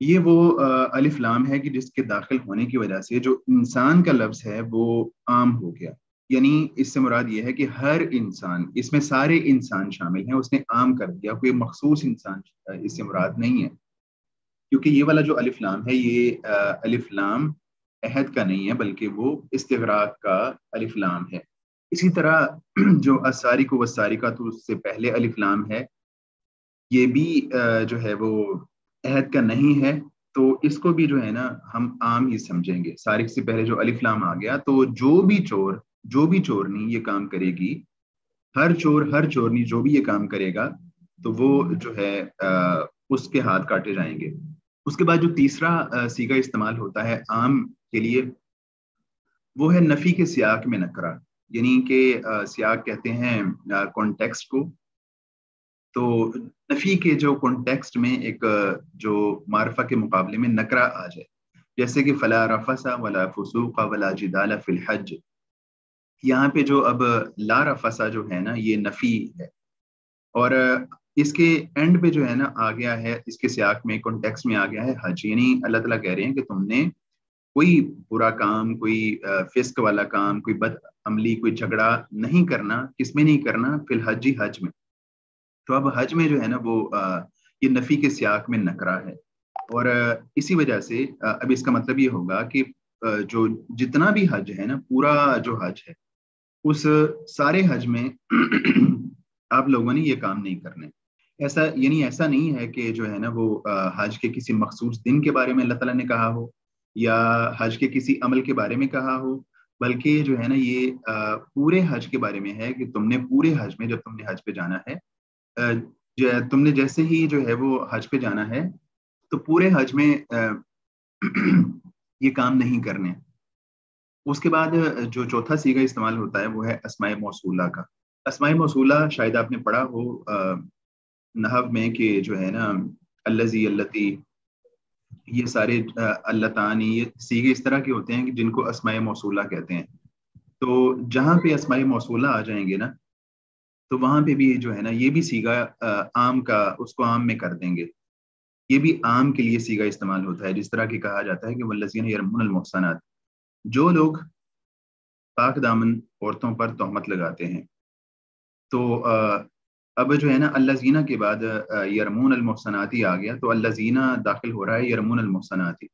یہ وہ الف لام ہے کہ جس کے داخل ہونے کی وجہ سے جو انسان کا لفظ ہے وہ عام ہو گیا. یعنی اس سے مراد یہ ہے کہ ہر انسان، اس میں سارے انسان شامل ہیں، اس نے عام کر دیا، کوئی مخصوص انسان اس سے مراد نہیں ہے. کیونکہ یہ والا جو الف لام ہے یہ الف لام عہد کا نہیں ہے، بلکہ وہ استغراق کا الف لام ہے. اسی طرح جو السارق والسارقۃ اس سے پہلے الف لام ہے، یہ بھی جو ہے وہ عہد کا نہیں ہے. تو اس کو بھی جو ہے نا ہم عام ہی سمجھیں گے. سارق سے پہلے جو الف لام آ گیا، تو جو بھی چورنی یہ کام کرے گی، ہر چور ہر چورنی جو بھی یہ کام کرے گا، تو وہ جو ہے اس کے ہاتھ کاٹے جائیں گے. اس کے بعد جو تیسرا صیغہ استعمال ہوتا ہے عام کے لیے، وہ ہے نفی کے سیاق میں نکرہ. یعنی کہ سیاق کہتے ہیں کانٹیکسٹ کو. تو نفی کے جو کانٹیکسٹ میں ایک جو معرفہ کے مقابلے میں نکرہ آ جائے، جیسے کہ فلا رفث ولا فسوق ولا جدال فی الحج. یہاں پہ جو اب لا رفث جو ہے نا یہ نفی ہے، اور اس کے اینڈ پہ جو ہے نا آ گیا ہے، اس کے سیاق میں کانٹیکسٹ میں آ گیا ہے حج. یعنی اللہ تعالیٰ کہہ رہے ہیں کہ تم نے کوئی برا کام، کوئی فسق والا کام، کوئی بد عملی، کوئی جھگڑا نہیں کرنا. کس میں نہیں کرنا؟ فی الحج، حج میں. تو اب حج میں جو ہے نا وہ یہ نفی کے سیاق میں نکرہ ہے. اور اسی وجہ سے اب اس کا مطلب یہ ہوگا کہ جو جتنا بھی حج ہے نا، پورا جو حج ہے، اس سارے حج میں آپ لوگوں نے یہ کام نہیں کرنے. ایسا نہیں ہے کہ جو ہے نا وہ حج کے کسی مخصوص دن کے بارے میں اللہ تعالیٰ نے کہا ہو، یا حج کے کسی عمل کے بارے میں کہا ہو، بلکہ جو ہے نا یہ پورے حج کے بارے میں ہے کہ تم نے پورے حج میں، جب تم نے حج پہ جانا ہے، تم نے جیسے ہی جو ہے وہ حج پہ جانا ہے، تو پورے حج میں یہ کام نہیں کرنے. اس کے بعد جو چوتھا صیغہ استعمال ہوتا ہے وہ ہے اسماء موصولہ کا. اسماء موصولہ شاید آپ نے پڑھا ہو نحو میں، کہ جو ہے نا الذی، اللتی، یہ سارے اللتانی، یہ صیغے اس طرح کے ہوتے ہیں کہ جن کو اسماء موصولہ کہتے ہیں. تو جہاں پہ اسماء موصولہ آ جائیں گے نا، تو وہاں پہ بھی جو ہے نا یہ بھی صیغہ عام کا، اس کو عام میں کر دیں گے. یہ بھی عام کے لیے صیغہ استعمال ہوتا ہے. جس طرح کہ کہا جاتا ہے کہ والذین یرمون المحصنات، جو لوگ پاک دامن عورتوں پر تہمت لگاتے ہیں. تو اب جو ہے نا الذین کے بعد یرمون المحصناتی آ گیا، تو الذین داخل ہو رہا ہے یرمون المحصناتی.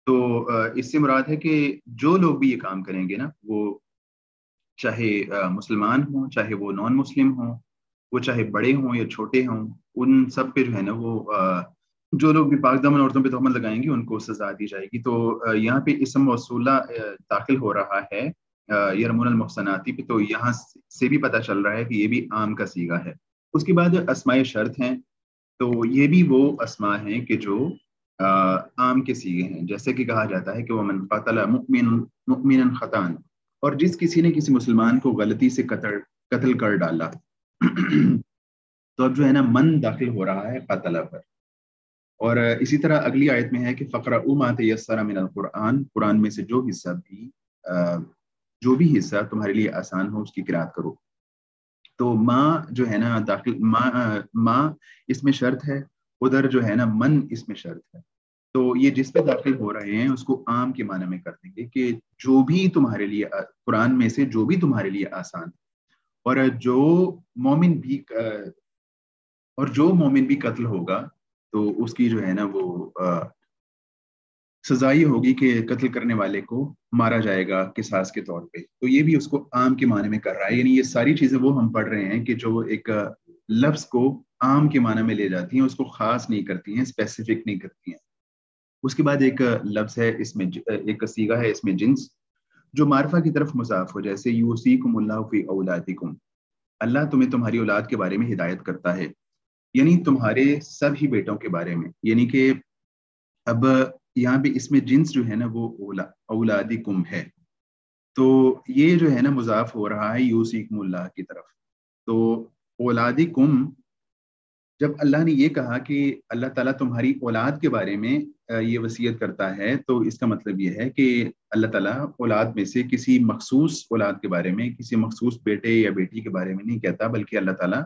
تو اس سے مراد ہے کہ جو لوگ بھی یہ کام کریں گے نا، وہ چاہے مسلمان ہوں، چاہے وہ نان مسلم ہوں، وہ چاہے بڑے ہوں یا چھوٹے ہوں، ان سب پہ جو ہے نا وہ جو لوگ بھی پاک دامن عورتوں پہ تہمت لگائیں گے ان کو سزا دی جائے گی. تو یہاں پہ اسم موصولہ داخل ہو رہا ہے یرمون المحصناتی پہ. تو یہاں سے بھی پتہ چل رہا ہے کہ یہ بھی عام کا صیغہ ہے. اس کے بعد اسماء شرط ہیں. تو یہ بھی وہ اسماء ہیں کہ جو عام کے صیغے ہیں. جیسے کہ کہا جاتا ہے کہ ومن قتل مؤمنا خطأ، اور جس کسی نے کسی مسلمان کو غلطی سے قتل کر ڈالا. تو اب جو ہے نا من داخل ہو رہا ہے قتل پر. اور اسی طرح اگلی آیت میں ہے کہ فقرؤوا ما تیسر من القرآن، قرآن میں سے جو بھی حصہ تمہارے لیے آسان ہو اس کی قرأت کرو. تو ماں جو ہے نا داخل، ماں اس میں شرط ہے، ادھر جو ہے نا من اس میں شرط ہے. تو یہ جس پہ داخل ہو رہے ہیں اس کو عام کے معنی میں کر دیں گے کہ جو بھی تمہارے لیے قرآن میں سے جو بھی تمہارے لیے آسان. اور جو مومن بھی قتل ہوگا تو اس کی جو ہے نا وہ سزا یہ ہوگی کہ قتل کرنے والے کو مارا جائے گا قصاص کے طور پہ. تو یہ بھی اس کو عام کے معنی میں کر رہا ہے. یعنی یہ ساری چیزیں وہ ہم پڑھ رہے ہیں کہ جو ایک لفظ کو عام کے معنی میں لے جاتی ہیں، اس کو خاص نہیں کرتی ہیں، اسپیسیفک نہیں کرتی ہیں. اس کے بعد ایک لفظ ہے اس میں، ایک صیغہ ہے اس میں جنس، جو معرفہ کی طرف مضاف ہو. جیسے یوصیکم اللہ فی اولادکم، اللہ تمہیں تمہاری اولاد کے بارے میں ہدایت کرتا ہے، یعنی تمہارے سب ہی بیٹوں کے بارے میں. یعنی کہ اب یہاں پہ اس میں جنس جو ہے نا وہ اولادکم ہے. تو یہ جو ہے نا مضاف ہو رہا ہے یوصیکم اللہ کی طرف. تو اولادکم، جب اللہ نے یہ کہا کہ اللہ تعالیٰ تمہاری اولاد کے بارے میں یہ وصیت کرتا ہے، تو اس کا مطلب یہ ہے کہ اللہ تعالیٰ اولاد میں سے کسی مخصوص اولاد کے بارے میں، کسی مخصوص بیٹے یا بیٹی کے بارے میں نہیں کہتا، بلکہ اللہ تعالیٰ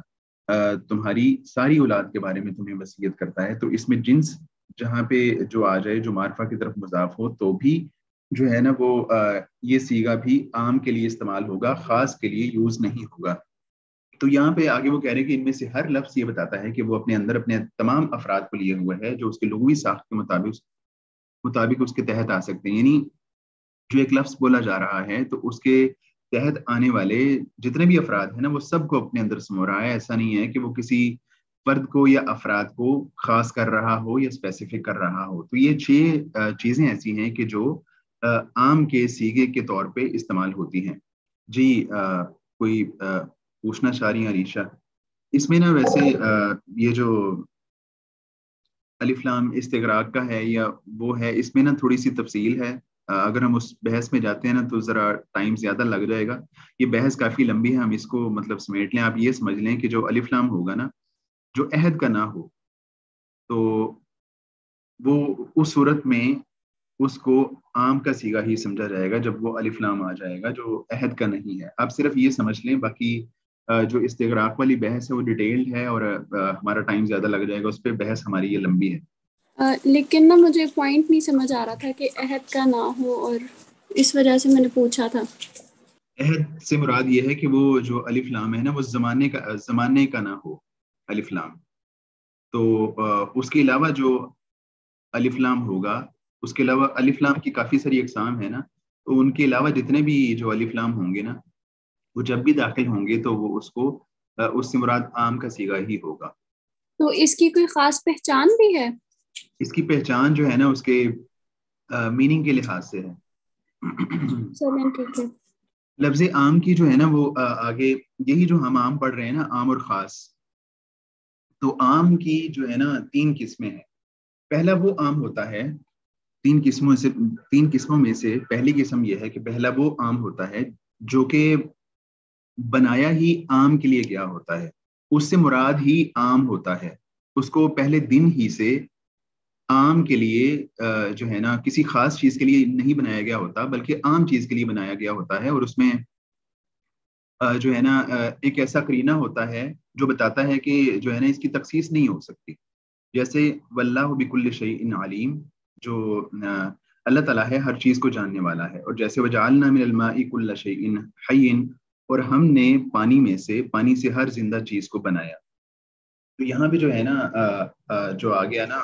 تمہاری ساری اولاد کے بارے میں تمہیں وصیت کرتا ہے. تو اس میں جنس جہاں پہ جو آ جائے جو معرفہ کی طرف مضاف ہو تو بھی جو ہے نا وہ یہ سیغہ بھی عام کے لیے استعمال ہوگا، خاص کے لیے یوز نہیں ہوگا۔ تو یہاں پہ آگے وہ کہہ رہے ہیں کہ ان میں سے ہر لفظ یہ بتاتا ہے کہ وہ اپنے اندر اپنے تمام افراد کو لیے ہوئے ہے جو اس کے لغوی ساخت کے مطابق اس کے تحت آ سکتے ہیں۔ یعنی جو ایک لفظ بولا جا رہا ہے تو اس کے تحت آنے والے جتنے بھی افراد ہیں نا وہ سب کو اپنے اندر سمو رہا ہے۔ ایسا نہیں ہے کہ وہ کسی فرد کو یا افراد کو خاص کر رہا ہو یا اسپیسیفک کر رہا ہو۔ تو یہ 6 چیزیں ایسی ہیں کہ جو عام کے سیغے کے طور پہ استعمال ہوتی ہیں۔ جی کوئی پوچھنا چاہ رہی ہیں عریشہ؟ اس میں نا ویسے یہ جو الف لام استغراق کا ہے یا وہ ہے، اس میں نا تھوڑی سی تفصیل ہے۔ اگر ہم اس بحث میں جاتے ہیں نا تو ذرا ٹائم زیادہ لگ جائے گا، یہ بحث کافی لمبی ہے، ہم اس کو مطلب سمیٹ لیں۔ آپ یہ سمجھ لیں کہ جو الف لام ہوگا نا، جو عہد کا نہ ہو تو وہ اس صورت میں اس کو عام کا صیغہ ہی سمجھا جائے گا جب وہ الف لام آ جائے گا جو عہد کا نہیں ہے۔ آپ صرف یہ سمجھ لیں، باقی جو استغراق والی بحث ہے وہ ڈیٹیلڈ ہے اور ہمارا ٹائم زیادہ لگ جائے گا اس پہ، بحث ہماری یہ لمبی ہے۔ لیکن نا مجھے پوائنٹ نہیں سمجھ آ رہا تھا کہ عہد کا نہ ہو، اور اس وجہ سے میں نے پوچھا تھا۔ عہد سے مراد یہ ہے کہ وہ جو الف لام ہے نا وہ زمانے کا نہ ہو الف لام۔ تو اس کے علاوہ جو الف لام ہوگا، اس کے علاوہ الف لام کی کافی ساری اقسام ہے نا، تو ان کے علاوہ جتنے بھی جو الف لام ہوں گے نا وہ جب بھی داخل ہوں گے تو وہ اس سے مراد عام کا صیغہ ہی ہوگا۔ تو اس کی کوئی خاص پہچان بھی ہے؟ اس کی پہچان جو ہے نا اس کے میننگ کے لحاظ سے ہے۔ چلیں ٹھیک ہے۔ لفظ عام کی جو ہے نا وہ آگے یہی جو ہم عام پڑھ رہے ہیں نا، عام اور خاص، تو عام کی جو ہے نا 3 قسمیں ہیں۔ پہلا وہ عام ہوتا ہے 3 قسموں میں سے پہلی قسم یہ ہے کہ پہلا وہ عام ہوتا ہے جو کہ بنایا ہی عام کے لیے گیا ہوتا ہے، اس سے مراد ہی عام ہوتا ہے، اس کو پہلے دن ہی سے عام کے لیے جو ہے نا کسی خاص چیز کے لیے نہیں بنایا گیا ہوتا بلکہ عام چیز کے لیے بنایا گیا ہوتا ہے، اور اس میں جو ہے نا ایک ایسا قرینہ ہوتا ہے جو بتاتا ہے کہ جو ہے نا اس کی تخصیص نہیں ہو سکتی۔ جیسے واللہ بکل شیء علیم، جو اللہ تعالیٰ ہے ہر چیز کو جاننے والا ہے، اور جیسے وجعلنا من الماء کل شیء حی، اور ہم نے پانی سے ہر زندہ چیز کو بنایا۔ تو یہاں پہ جو ہے نا جو آ گیا نا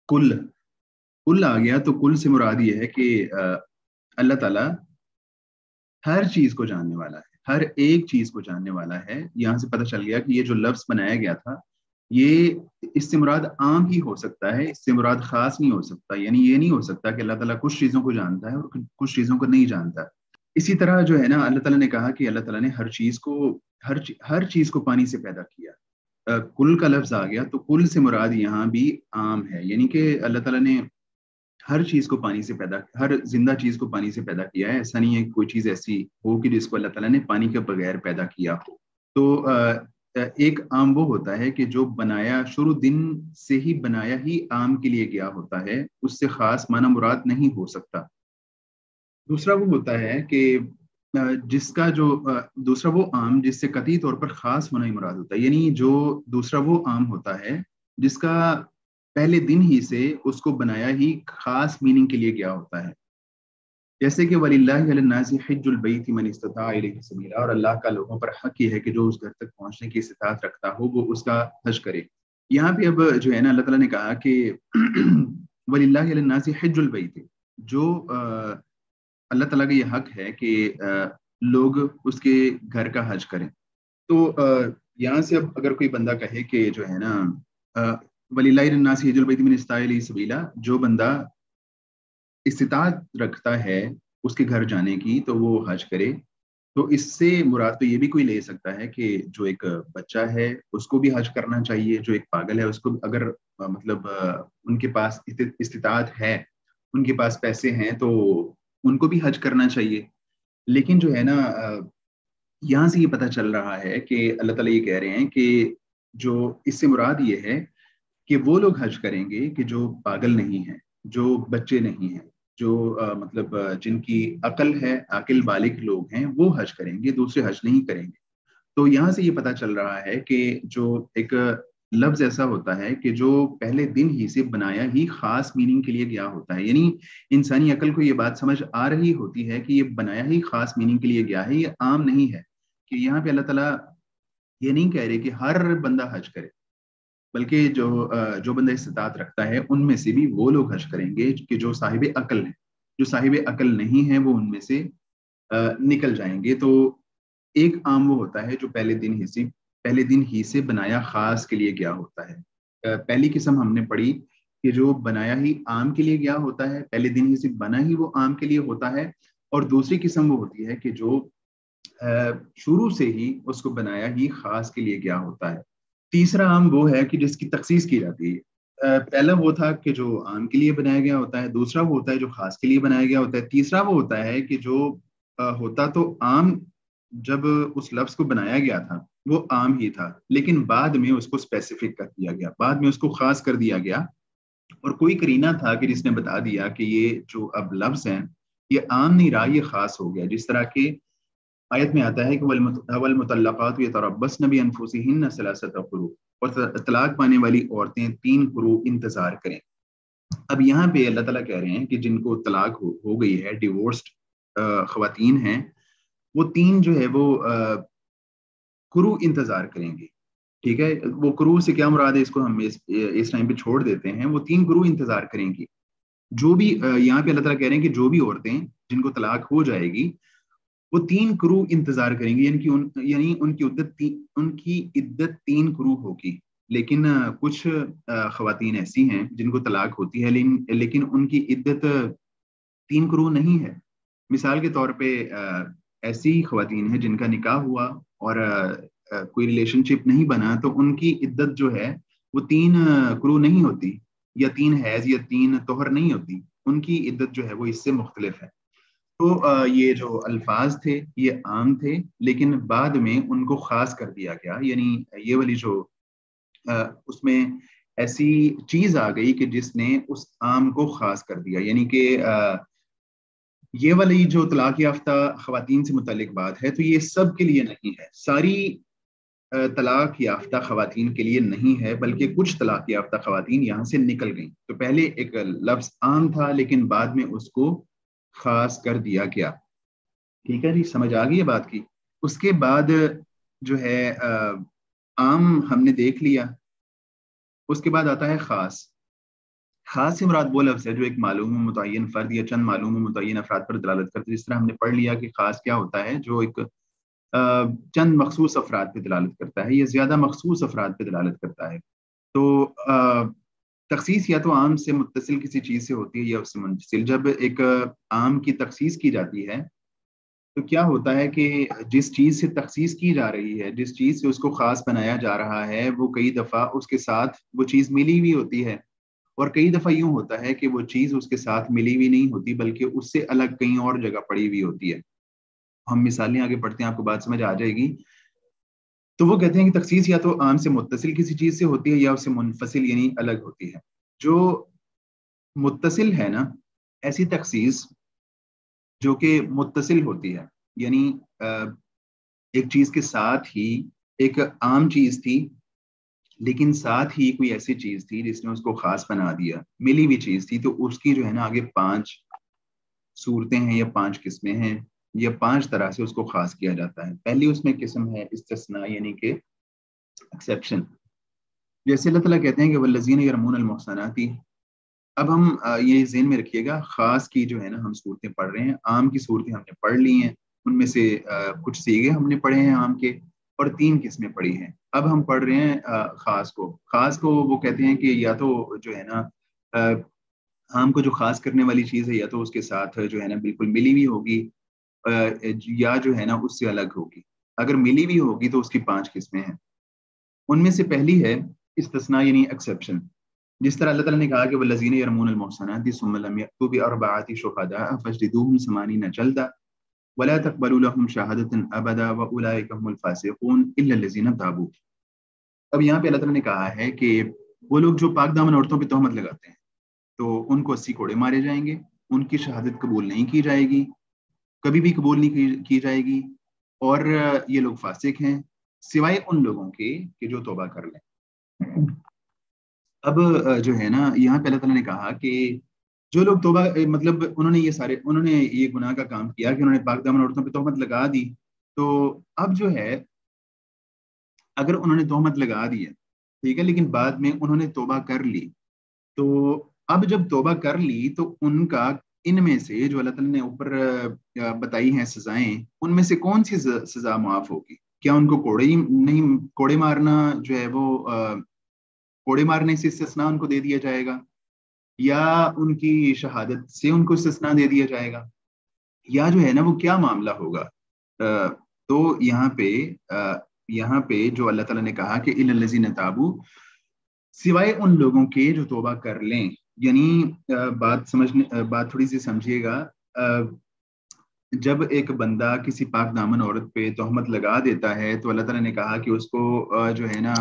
کل آ گیا، تو کل سے مراد یہ ہے کہ اللہ تعالیٰ ہر چیز کو جاننے والا ہے، ہر ایک چیز کو جاننے والا ہے۔ یہاں سے پتہ چل گیا کہ یہ جو لفظ بنایا گیا تھا یہ اس سے مراد عام ہی ہو سکتا ہے، اس سے مراد خاص نہیں ہو سکتا۔ یعنی یہ نہیں ہو سکتا کہ اللہ تعالیٰ کچھ چیزوں کو جانتا ہے اور کچھ چیزوں کو نہیں جانتا۔ اسی طرح جو ہے نا اللہ تعالیٰ نے کہا کہ اللہ تعالیٰ نے ہر چیز کو پانی سے پیدا کیا، کل کا لفظ آ گیا، تو کل سے مراد یہاں بھی عام ہے، یعنی کہ اللہ تعالیٰ نے ہر زندہ چیز کو پانی سے پیدا کیا ہے۔ ایسا نہیں ہے کہ کوئی چیز ایسی ہو کہ جس کو اللہ تعالیٰ نے پانی کے بغیر پیدا کیا ہو۔ تو ایک عام وہ ہوتا ہے کہ جو شروع دن سے ہی بنایا ہی عام کے لیے گیا ہوتا ہے، اس سے خاص معنی مراد نہیں ہو سکتا۔ دوسرا وہ ہوتا ہے کہ دوسرا وہ عام جس سے قطعی طور پر خاص ہونا ہی مراد ہوتا ہے، یعنی جو دوسرا وہ عام ہوتا ہے جس کا پہلے دن ہی سے اس کو بنایا ہی خاص میننگ کے لیے گیا ہوتا ہے۔ جیسے کہ وَلِلَّهِ عَلَى النَّاسِ حِجُّ الْبَيْتِ مَنِ اسْتَطَاعَ إِلَيْهِ سَبِيلًا، اور اللہ کا لوگوں پر حق یہ ہے کہ جو اس گھر تک پہنچنے کی استطاعت رکھتا ہو وہ اس کا حج کرے۔ یہاں پہ اب جو ہے نا اللہ تعالیٰ نے کہا کہ وَلِلَّهِ عَلَى النَّاسِ حِجُّ الْبَيْتِ، جو اللہ تعالیٰ کا یہ حق ہے کہ لوگ اس کے گھر کا حج کریں۔ تو یہاں سے اب اگر کوئی بندہ کہے کہ جو ہے نا وَلِلَّهِ عَلَى النَّاسِ حِجُّ الْبَيْتِ مَنِ اسْتَطَاعَ إِلَيْهِ سَبِيلًا، جو بندہ استطاعت رکھتا ہے اس کے گھر جانے کی تو وہ حج کرے۔ تو اس سے مراد تو یہ بھی کوئی لے سکتا ہے کہ جو ایک بچہ ہے اس کو بھی حج کرنا چاہیے، جو ایک پاگل ہے اس کو اگر مطلب ان کے پاس استطاعت ہے، ان کے پاس پیسے ہیں تو ان کو بھی حج کرنا چاہیے۔ لیکن جو ہے نا یہاں سے یہ پتہ چل رہا ہے کہ اللہ تعالیٰ یہ کہہ رہے ہیں کہ جو اس سے مراد یہ ہے کہ وہ لوگ حج کریں گے کہ جو پاگل نہیں ہیں، جو بچے نہیں ہیں، جو مطلب جن کی عقل ہے، عاقل بالغ لوگ ہیں، وہ حج کریں گے، دوسرے حج نہیں کریں گے۔ تو یہاں سے یہ پتہ چل رہا ہے کہ جو ایک لفظ ایسا ہوتا ہے کہ جو پہلے دن ہی سے بنایا ہی خاص میننگ کے لیے گیا ہوتا ہے. یعنی انسانی عقل کو یہ بات سمجھ آ رہی ہوتی ہے کہ یہ بنایا ہی خاص میننگ کے لیے گیا ہے, یہ عام نہیں ہے. کہ یہاں پہ اللہ تعالیٰ یہ نہیں کہہ رہے کہ ہر بندہ حج کرے, بلکہ جو بندہ استطاعت رکھتا ہے ان میں سے بھی وہ لوگ حج کریں گے کہ جو صاحب عقل ہیں. جو صاحب عقل نہیں ہیں وہ ان میں سے نکل جائیں گے. تو ایک عام وہ ہوتا ہے جو پہلے دن ہی سے بنایا خاص کے لیے گیا ہوتا ہے. پہلی قسم ہم نے پڑھی کہ جو بنایا ہی عام کے لیے گیا ہوتا ہے, پہلے دن ہی سے بنا ہی وہ عام کے لیے ہوتا ہے. اور دوسری قسم وہ ہوتی ہے کہ جو شروع سے ہی اس کو بنایا ہی خاص کے لیے گیا ہوتا ہے. تیسرا عام وہ ہے کہ جس کی تخصیص کی جاتی ہے. پہلا وہ تھا کہ جو عام کے لیے بنایا گیا ہوتا ہے, دوسرا وہ ہوتا ہے جو خاص کے لیے بنایا گیا ہوتا ہے, تیسرا وہ ہوتا ہے کہ جو ہوتا تو عام جب اس لفظ کو بنایا گیا تھا وہ عام ہی تھا, لیکن بعد میں اس کو اسپیسیفک کر دیا گیا, بعد میں اس کو خاص کر دیا گیا. اور کوئی کرینہ تھا کہ جس نے بتا دیا کہ یہ جو اب لفظ ہیں یہ عام نہیں رہا, یہ خاص ہو گیا. جس طرح کہ آیت میں آتا ہے کہ والمطلقات یتربصن بانفسہن ثلاثۃ قروء, اور طلاق پانے والی عورتیں 3 قروء انتظار کریں. اب یہاں پہ اللہ تعالیٰ کہہ رہے ہیں کہ جن کو طلاق ہو گئی ہے, ڈیورسڈ خواتین ہیں, وہ 3 جو ہے وہ قروء انتظار کریں گے. ٹھیک ہے, وہ قروء سے کیا مراد ہے اس کو ہم اس ٹائم پہ چھوڑ دیتے ہیں. وہ 3 قروء انتظار کریں گی. جو بھی یہاں پہ اللہ تعالیٰ کہہ رہے ہیں کہ جو بھی عورتیں جن کو طلاق ہو جائے گی وہ 3 قروء انتظار کریں گی, یعنی ان کی عدت 3 قروء ہوگی. لیکن کچھ خواتین ایسی ہیں جن کو طلاق ہوتی ہے لیکن ان کی عدت 3 قروء نہیں ہے. مثال کے طور پہ ایسی خواتین ہیں جن کا نکاح ہوا اور کوئی ریلیشن شپ نہیں بنا, تو ان کی عدت جو ہے وہ 3 قروء نہیں ہوتی, یا 3 حیض یا 3 طہر نہیں ہوتی. ان کی عدت جو ہے وہ اس سے مختلف ہے. تو یہ جو الفاظ تھے یہ عام تھے, لیکن بعد میں ان کو خاص کر دیا گیا. یعنی یہ والی جو اس میں ایسی چیز آ گئی کہ جس نے اس عام کو خاص کر دیا. یعنی کہ یہ والی جو طلاق یافتہ خواتین سے متعلق بات ہے تو یہ سب کے لیے نہیں ہے, ساری طلاق یافتہ خواتین کے لیے نہیں ہے, بلکہ کچھ طلاق یافتہ خواتین یہاں سے نکل گئیں. تو پہلے ایک لفظ عام تھا لیکن بعد میں اس کو خاص کر دیا گیا. ٹھیک ہے جی, سمجھ آ گئی ہے بات کی. اس کے بعد جو ہے عام ہم نے دیکھ لیا, اس کے بعد آتا ہے خاص. خاص سے مراد وہ لفظ ہے جو ایک معلوم و متعین فرد یا چند معلوم و متعین افراد پر دلالت کرتے ہیں. جس طرح ہم نے پڑھ لیا کہ خاص کیا ہوتا ہے, جو ایک چند مخصوص افراد پہ دلالت کرتا ہے یا زیادہ مخصوص افراد پہ دلالت کرتا ہے. تو تخصیص یا تو عام سے متصل کسی چیز سے ہوتی ہے یا اس سے منفصل. جب ایک عام کی تخصیص کی جاتی ہے تو کیا ہوتا ہے کہ جس چیز سے تخصیص کی جا رہی ہے, جس چیز سے اس کو خاص بنایا جا رہا ہے, وہ کئی دفعہ اس کے ساتھ وہ چیز ملی ہوئی ہوتی ہے, اور کئی دفعہ یوں ہوتا ہے کہ وہ چیز اس کے ساتھ ملی ہوئی نہیں ہوتی بلکہ اس سے الگ کہیں اور جگہ پڑی ہوئی ہوتی ہے. ہم مثالیں آگے پڑھتے ہیں, آپ کو بات سمجھ آ جائے گی. تو وہ کہتے ہیں کہ تخصیص یا تو عام سے متصل کسی چیز سے ہوتی ہے یا اس سے منفصل یعنی الگ ہوتی ہے. جو متصل ہے نا, ایسی تخصیص جو کہ متصل ہوتی ہے, یعنی ایک چیز کے ساتھ ہی ایک عام چیز تھی لیکن ساتھ ہی کوئی ایسی چیز تھی جس نے اس کو خاص بنا دیا, ملی ہوئی چیز تھی, تو اس کی جو ہے نا آگے 5 صورتیں ہیں یا 5 قسمیں ہیں یا 5 طرح سے اس کو خاص کیا جاتا ہے. پہلی اس میں قسم ہے استثناء یعنی کہ ایکسیپشن. جیسے اللہ تعالیٰ کہتے ہیں کہ والذین یرمون المحصنات. اب ہم یہ ذہن میں رکھیے گا, خاص کی جو ہے نا ہم صورتیں پڑھ رہے ہیں, عام کی صورتیں ہم نے پڑھ لی ہیں, ان میں سے کچھ صیغے ہم نے پڑھے ہیں عام کے, اور 3 قسمیں پڑھی ہیں. اب ہم پڑھ رہے ہیں خاص کو. خاص کو وہ کہتے ہیں کہ یا تو جو ہے نا عام کو جو خاص کرنے والی چیز ہے یا تو اس کے ساتھ جو ہے نا بالکل ملی ہوئی ہوگی یا جو ہے نا اس سے الگ ہوگی. اگر ملی ہوئی ہوگی تو اس کی 5 قسمیں ہیں. ان میں سے پہلی ہے استثناء یعنی ایکسیپشن. جس طرح اللہ تعالیٰ نے کہا کہ والذین یرمون المحصنات ثم لم یأتوا بأربعة شهداء فاجلدوهم 80 جلدة ولا تقبلوا لهم شهادة أبدا وأولئك هم الفاسقون إلا الذين تابوا. اب یہاں پہ اللہ تعالیٰ نے کہا ہے کہ وہ لوگ جو پاک دامن عورتوں پہ تہمت لگاتے ہیں تو ان کو 80 کوڑے مارے جائیں گے, ان کی شہادت قبول نہیں کی جائے گی, کبھی بھی قبول نہیں کی جائے گی, اور یہ لوگ فاسق ہیں سوائے ان لوگوں کے کہ جو توبہ کر لیں. اب جو ہے نا یہاں پہ اللہ تعالیٰ نے کہا کہ جو لوگ توبہ مطلب انہوں نے یہ گناہ کا کام کیا کہ انہوں نے پاک دامن عورتوں پہ تہمت لگا دی، تو اب جو ہے اگر انہوں نے تہمت لگا دی ہے ٹھیک ہے، لیکن بعد میں انہوں نے توبہ کر لی، تو اب جب توبہ کر لی تو ان کا ان میں سے جو اللہ تعالیٰ نے اوپر بتائی ہیں سزائیں، ان میں سے کون سی سزا معاف ہوگی؟ کیا ان کو کوڑے مارنا جو ہے وہ کوڑے مارنے سے استثناء ان کو دے دیا جائے گا، یا ان کی شہادت سے ان کو استثناء دے دیا جائے گا، یا جو ہے نا وہ کیا معاملہ ہوگا؟ تو یہاں پہ جو اللہ تعالیٰ نے کہا کہ اِلَّا الَّذِينَ تَابُوا، سوائے ان لوگوں کے جو توبہ کر لیں، یعنی بات تھوڑی سی سمجھیے گا، جب ایک بندہ کسی پاک دامن عورت پہ تہمت لگا دیتا ہے تو اللہ تعالیٰ نے کہا کہ اس کو جو ہے نا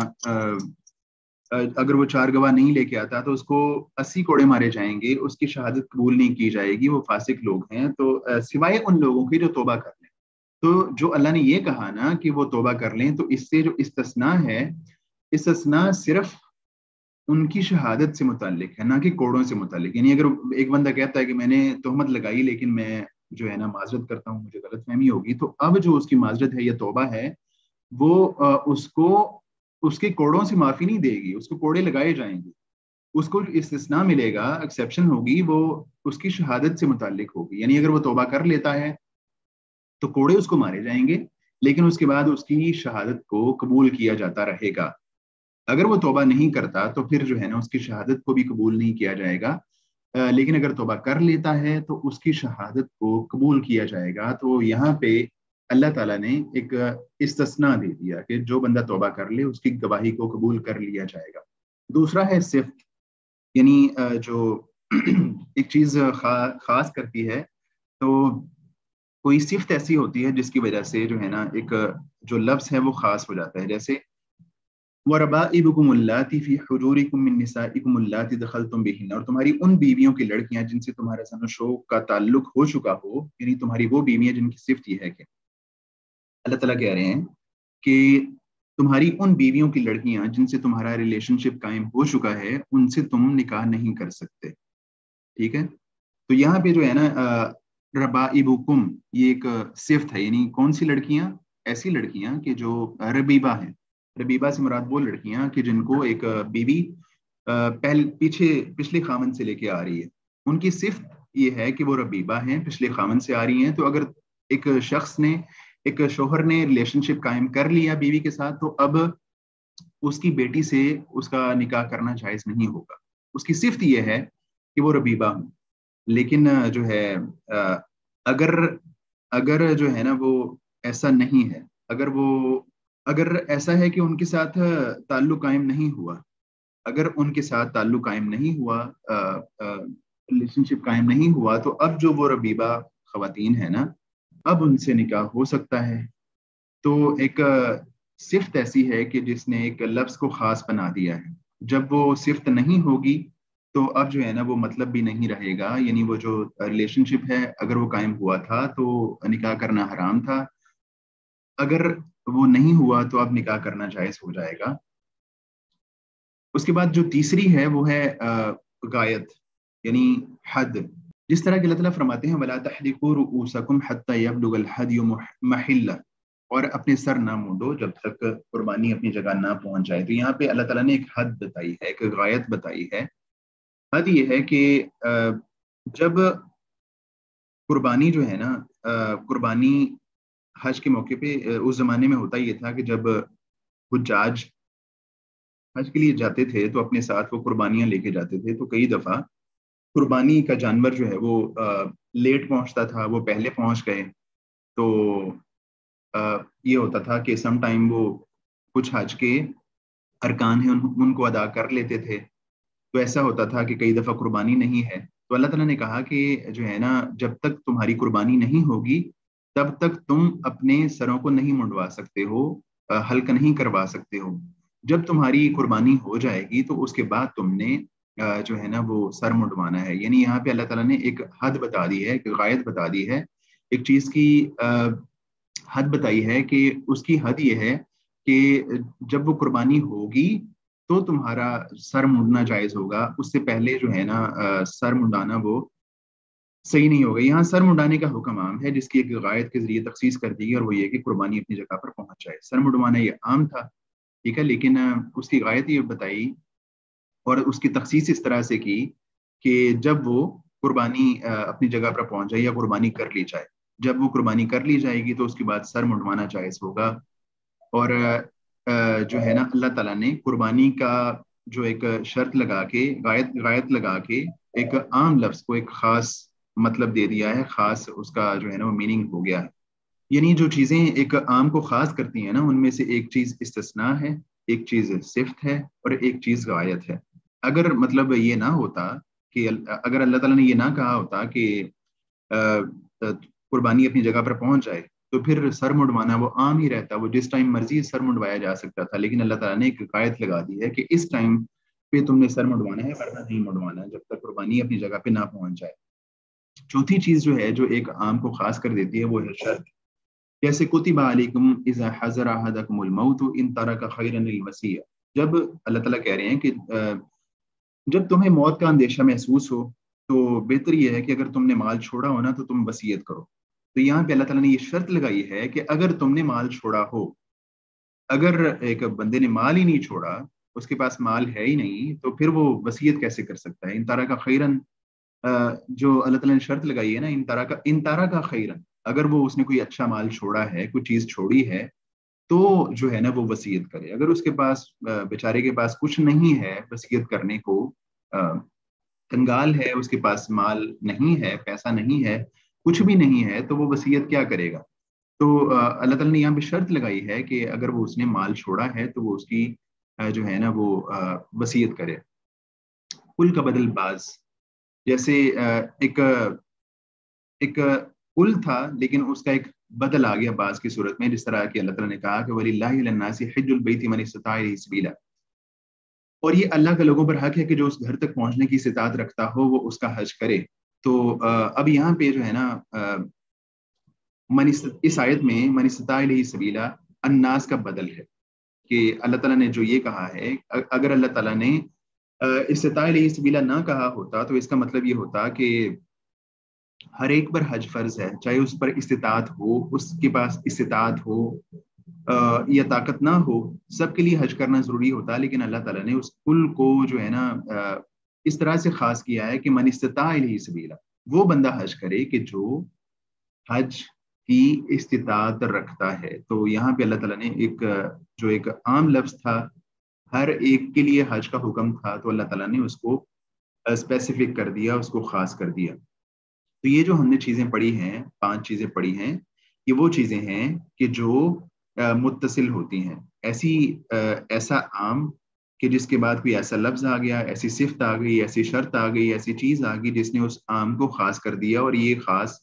اگر وہ 4 گواہ نہیں لے کے آتا تو اس کو 80 کوڑے مارے جائیں گے، اس کی شہادت قبول نہیں کی جائے گی، وہ فاسق لوگ ہیں، تو سوائے ان لوگوں کے جو توبہ کر لیں۔ تو جو اللہ نے یہ کہا نا کہ وہ توبہ کر لیں، تو اس سے جو استثناء ہے، استثناء صرف ان کی شہادت سے متعلق ہے، نہ کہ کوڑوں سے متعلق۔ یعنی اگر ایک بندہ کہتا ہے کہ میں نے تہمت لگائی لیکن میں جو ہے نا معذرت کرتا ہوں، مجھے غلط فہمی ہوگی، تو اب جو اس کی معذرت ہے یا توبہ ہے وہ اس کو اس کے کوڑوں سے معافی نہیں دے گی، اس کو کوڑے لگائے جائیں گے، اس کو استثناء ملے گا، ایکسیپشن ہوگی، وہ اس کی شہادت سے متعلق ہوگی۔ یعنی اگر وہ توبہ کر لیتا ہے تو کوڑے اس کو مارے جائیں گے، لیکن اس کے بعد اس کی شہادت کو قبول کیا جاتا رہے گا۔ اگر وہ توبہ نہیں کرتا تو پھر جو ہے نا اس کی شہادت کو بھی قبول نہیں کیا جائے گا، لیکن اگر توبہ کر لیتا ہے تو اس کی شہادت کو قبول کیا جائے گا۔ تو یہاں پہ اللہ تعالیٰ نے ایک استثناء دے دیا کہ جو بندہ توبہ کر لے اس کی گواہی کو قبول کر لیا جائے گا۔ دوسرا ہے صفت، یعنی جو ایک چیز خاص کرتی ہے، تو کوئی صفت ایسی ہوتی ہے جس کی وجہ سے جو ہے نا ایک جو لفظ ہے وہ خاص ہو جاتا ہے، جیسے وَرَبَائِبُكُمُ اللَّاتِي فِي حُجُورِكُم مِّن نِّسَائِكُمُ اللَّاتِي دَخَلْتُم بِهِنَّ، اور تمہاری ان بیویوں کی لڑکیاں جن سے تمہارا زن و شوق کا تعلق ہو چکا ہو، یعنی تمہاری وہ بیویاں جن کی صفت یہ ہے کہ اللہ تعالیٰ کہہ رہے ہیں کہ تمہاری ان بیویوں کی لڑکیاں جن سے تمہارا ریلیشن شپ قائم ہو چکا ہے، ان سے تم نکاح نہیں کر سکتے، ٹھیک ہے؟ تو یہاں پہ جو ہے نا ربائبکم یہ ایک صفت ہے، یعنی کون سی لڑکیاں؟ ایسی لڑکیاں کہ جو ربیبہ ہیں۔ ربیبہ سے مراد وہ لڑکیاں کہ جن کو ایک بیوی پچھلے خامن سے لے کے آ رہی ہے، ان کی صفت یہ ہے کہ وہ ربیبہ ہیں، پچھلے خامن سے آ رہی ہیں۔ تو اگر ایک شوہر نے ریلیشن شپ قائم کر لیا بیوی کے ساتھ، تو اب اس کی بیٹی سے اس کا نکاح کرنا جائز نہیں ہوگا۔ اس کی صفت یہ ہے کہ وہ ربیبہ ہوں، لیکن جو ہے اگر جو ہے نا وہ ایسا نہیں ہے، اگر ایسا ہے کہ ان کے ساتھ تعلق قائم نہیں ہوا، اگر ان کے ساتھ تعلق قائم نہیں ہوا، ریلیشن شپ قائم نہیں ہوا، تو اب جو وہ ربیبہ خواتین ہیں نا، اب ان سے نکاح ہو سکتا ہے۔ تو ایک صفت ایسی ہے کہ جس نے ایک لفظ کو خاص بنا دیا ہے۔ جب وہ صفت نہیں ہوگی تو اب جو ہے نا وہ مطلب بھی نہیں رہے گا، یعنی وہ جو ریلیشن شپ ہے اگر وہ قائم ہوا تھا تو نکاح کرنا حرام تھا، اگر وہ نہیں ہوا تو اب نکاح کرنا جائز ہو جائے گا۔ اس کے بعد جو تیسری ہے وہ ہے غایت، یعنی حد۔ جس طرح کہ اللہ تعالیٰ فرماتے ہیں وَلَا تَحْلِقُوا رُؤُوسَكُمْ حَتَّى يَبْلُغَ الْهَدْيُ مَحِلَّهُ، اور اپنے سر نہ مونڈو جب تک قربانی اپنی جگہ نہ پہنچ جائے۔ تو یہاں پہ اللہ تعالیٰ نے ایک حد بتائی ہے، ایک غایت بتائی ہے۔ حد یہ ہے کہ جب قربانی جو ہے نا، قربانی حج کے موقع پہ اس زمانے میں ہوتا یہ تھا کہ جب حجاج حج کے لیے جاتے تھے تو اپنے ساتھ وہ قربانیاں لے کے جاتے تھے، تو کئی دفعہ قربانی کا جانور جو ہے وہ لیٹ پہنچتا تھا، وہ پہلے پہنچ گئے، تو یہ ہوتا تھا کہ سم ٹائم وہ کچھ حج کے ارکان ہیں ان کو ادا کر لیتے تھے، تو ایسا ہوتا تھا کہ کئی دفعہ قربانی نہیں ہے۔ تو اللہ تعالیٰ نے کہا کہ جو ہے نا جب تک تمہاری قربانی نہیں ہوگی تب تک تم اپنے سروں کو نہیں منڈوا سکتے ہو، حلق نہیں کروا سکتے ہو۔ جب تمہاری قربانی ہو جائے گی تو اس کے بعد تم نے جو ہے نا وہ سر منڈوانا ہے۔ یعنی یہاں پہ اللہ تعالیٰ نے ایک حد بتا دی ہے، ایک غایت بتا دی ہے، ایک چیز کی حد بتائی ہے کہ اس کی حد یہ ہے کہ جب وہ قربانی ہوگی تو تمہارا سر منڈنا جائز ہوگا، اس سے پہلے جو ہے نا سر منڈانا وہ صحیح نہیں ہوگا۔ یہاں سر منڈانے کا حکم عام ہے جس کی ایک غائط کے ذریعے تخصیص کر دی گئی، اور وہ یہ کہ قربانی اپنی جگہ پر پہنچ جائے۔ سر منڈوانا یہ عام تھا، ٹھیک ہے، لیکن اس کی غائط یہ بتائی اور اس کی تخصیص اس طرح سے کی کہ جب وہ قربانی اپنی جگہ پر پہنچ جائے یا قربانی کر لی جائے، جب وہ قربانی کر لی جائے گی تو اس کے بعد سر منڈوانا جائز ہوگا۔ اور جو ہے نا اللہ تعالیٰ نے قربانی کا جو ایک شرط لگا کے غائط لگا کے ایک عام لفظ کو ایک خاص مطلب دے دیا ہے، خاص اس کا جو ہے نا وہ میننگ ہو گیا ہے۔ یعنی جو چیزیں ایک عام کو خاص کرتی ہیں نا، ان میں سے ایک چیز استثناء ہے، ایک چیز صفت ہے، اور ایک چیز غایت ہے۔ اگر مطلب یہ نہ ہوتا کہ اگر اللہ تعالیٰ نے یہ نہ کہا ہوتا کہ قربانی اپنی جگہ پر پہنچ جائے تو پھر سر منڈوانا وہ عام ہی رہتا، وہ جس ٹائم مرضی سر منڈوایا جا سکتا تھا، لیکن اللہ تعالیٰ نے ایک قاعدہ لگا دی ہے کہ اس ٹائم پہ تم نے سر منڈوانا ہے، ورنہ نہیں منڈوانا جب تک قربانی اپنی جگہ پہ نہ پہنچ جائے۔ چوتھی چیز جو ہے جو ایک عام کو خاص کر دیتی ہے وہ ہے شرط، جیسے کتب علیکم اذا حضر احدکم الموت ان ترک خیرا الوصیہ۔ جب اللہ تعالیٰ کہہ رہے ہیں کہ جب تمہیں موت کا اندیشہ محسوس ہو تو بہتر یہ ہے کہ اگر تم نے مال چھوڑا ہو نا تو تم وصیت کرو۔ تو یہاں پہ اللہ تعالیٰ نے یہ شرط لگائی ہے کہ اگر تم نے مال چھوڑا ہو، اگر ایک بندے نے مال ہی نہیں چھوڑا، اس کے پاس مال ہے ہی نہیں، تو پھر وہ وصیت کیسے کر سکتا ہے؟ ان طرح کا خیرن جو اللہ تعالیٰ نے شرط لگائی ہے نا، ان طرح کا خیرن، اگر وہ اس نے کوئی اچھا مال چھوڑا ہے، کوئی چیز چھوڑی ہے، تو جو ہے نا وہ وصیت کرے۔ اگر اس کے پاس بیچارے کے پاس کچھ نہیں ہے وصیت کرنے کو، کنگال ہے، اس کے پاس مال نہیں ہے، پیسہ نہیں ہے، کچھ بھی نہیں ہے، تو وہ وصیت کیا کرے گا؟ تو اللہ تعالیٰ نے یہاں پہ شرط لگائی ہے کہ اگر وہ اس نے مال چھوڑا ہے تو وہ اس کی جو ہے نا وہ وصیت کرے۔ کل کا بدل باز، جیسے ایک کل تھا لیکن اس کا ایک بدل آ گیا باز کی صورت میں، جس طرح کہ اللہ تعالیٰ نے کہا کہ وَلِلَّهِ عَلَى النَّاسِ حِجُّ الْبَيْتِ مَنِ اسْتَطَاعَ إِلَيْهِ سَبِيلًا، اور یہ اللہ کا لوگوں پر حق ہے کہ جو اس گھر تک پہنچنے کی استطاعت رکھتا ہو وہ اس کا حج کرے۔ تو اب یہاں پہ جو ہے نا اس آیت میں من استطاع الیہ سبیلا الناس کا بدل ہے کہ اللہ تعالیٰ نے جو یہ کہا ہے، اگر اللہ تعالیٰ نے استطاع الیہ سبیلا نہ کہا ہوتا تو اس کا مطلب یہ ہوتا کہ ہر ایک پر حج فرض ہے، چاہے اس پر استطاعت ہو، اس کے پاس استطاعت ہو یا طاقت نہ ہو، سب کے لیے حج کرنا ضروری ہوتا۔ لیکن اللہ تعالیٰ نے اس کل کو جو ہے نا اس طرح سے خاص کیا ہے کہ من استطاع الیہ سبیلا، وہ بندہ حج کرے کہ جو حج کی استطاعت رکھتا ہے۔ تو یہاں پہ اللہ تعالیٰ نے ایک عام لفظ تھا، ہر ایک کے لیے حج کا حکم تھا، تو اللہ تعالیٰ نے اس کو اسپیسیفک کر دیا، اس کو خاص کر دیا۔ تو یہ جو ہم نے چیزیں پڑھی ہیں، 5 چیزیں پڑھی ہیں، یہ وہ چیزیں ہیں کہ جو متصل ہوتی ہیں، ایسا عام کہ جس کے بعد کوئی ایسا لفظ آ گیا، ایسی صفت آ گئی، ایسی شرط آ گئی، ایسی چیز آ گئی جس نے اس عام کو خاص کر دیا، اور یہ خاص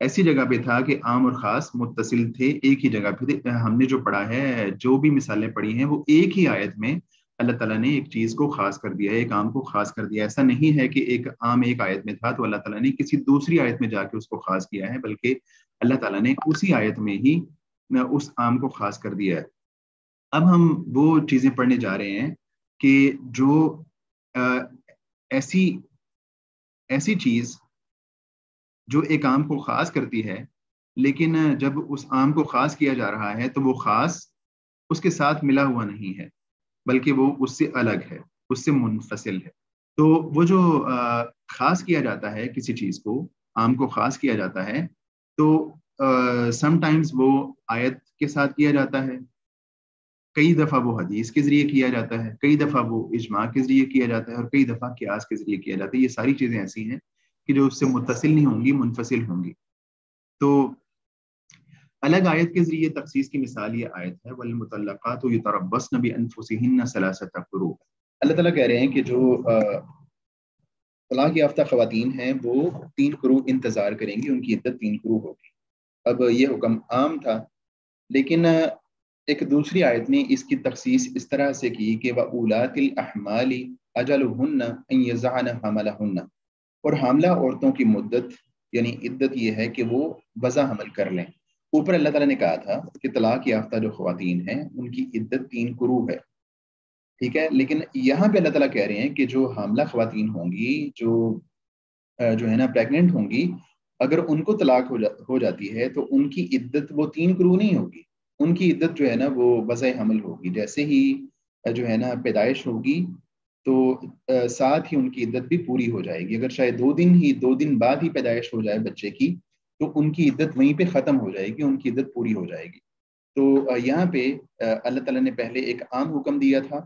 ایسی جگہ پہ تھا کہ عام اور خاص متصل تھے، ایک ہی جگہ پہ۔ ہم نے جو پڑھا ہے، جو بھی مثالیں پڑھی ہیں، وہ ایک ہی آیت میں اللہ تعالیٰ نے ایک چیز کو خاص کر دیا ہے، ایک عام کو خاص کر دیا۔ ایسا نہیں ہے کہ ایک عام ایک آیت میں تھا تو اللہ تعالیٰ نے کسی دوسری آیت میں جا کے اس کو خاص کیا ہے، بلکہ اللہ تعالیٰ نے اسی آیت میں ہی اس عام کو خاص کر دیا ہے۔ اب ہم وہ چیزیں پڑھنے جا رہے ہیں کہ جو ایسی چیز جو ایک عام کو خاص کرتی ہے، لیکن جب اس عام کو خاص کیا جا رہا ہے تو وہ خاص اس کے ساتھ ملا ہوا نہیں ہے، بلکہ وہ اس سے الگ ہے، اس سے منفصل ہے۔ تو وہ جو خاص کیا جاتا ہے کسی چیز کو، عام کو خاص کیا جاتا ہے، تو سم ٹائمز وہ آیت کے ساتھ کیا جاتا ہے، کئی دفعہ وہ حدیث کے ذریعے کیا جاتا ہے، کئی دفعہ وہ اجماع کے ذریعے کیا جاتا ہے، اور کئی دفعہ قیاس کے ذریعے کیا جاتا ہے۔ یہ ساری چیزیں ایسی ہیں کہ جو اس سے متصل نہیں ہوں گی، منفصل ہوں گی۔ تو الگ آیت کے ذریعے تخصیص کی مثال یہ آیت ہے، وَالْمُطَلَّقَاتُ يُتَرَبَّصْنَ بِأَنفُسِهِنَّ ثَلَاثَةَ قُرُوءٍ۔ اللہ تعالیٰ کہہ رہے ہیں کہ جو طلاق یافتہ خواتین ہیں وہ 3 قروء انتظار کریں گی، ان کی عدت 3 قروء ہوگی۔ اب یہ حکم عام تھا، لیکن ایک دوسری آیت نے اس کی تخصیص اس طرح سے کی کہ وَأُولَاتِ الْأَحْمَالِ أَجَلُهُنَّ أَن يَضَعْنَ حَمْلَهُنَّ، اور حاملہ عورتوں کی مدت یعنی عدت یہ ہے کہ وہ وضع حمل کر لیں۔ اوپر اللہ تعالیٰ نے کہا تھا کہ طلاق یافتہ جو خواتین ہیں ان کی عدت 3 قروء ہے، ٹھیک ہے، لیکن یہاں پہ اللہ تعالیٰ کہہ رہے ہیں کہ جو حاملہ خواتین ہوں گی، جو ہے نا پریگننٹ ہوں گی، اگر ان کو طلاق ہو جاتی ہے تو ان کی عدت وہ 3 قروء نہیں ہوگی، ان کی عدت جو ہے نا وہ وضع حمل ہوگی. جیسے ہی جو ہے نا پیدائش ہوگی تو ساتھ ہی ان کی عدت بھی پوری ہو جائے گی. اگر شاید 2 دن بعد ہی پیدائش ہو جائے بچے کی تو ان کی عدت وہیں پہ ختم ہو جائے گی، ان کی عدت پوری ہو جائے گی. تو یہاں پہ اللہ تعالیٰ نے پہلے ایک عام حکم دیا تھا،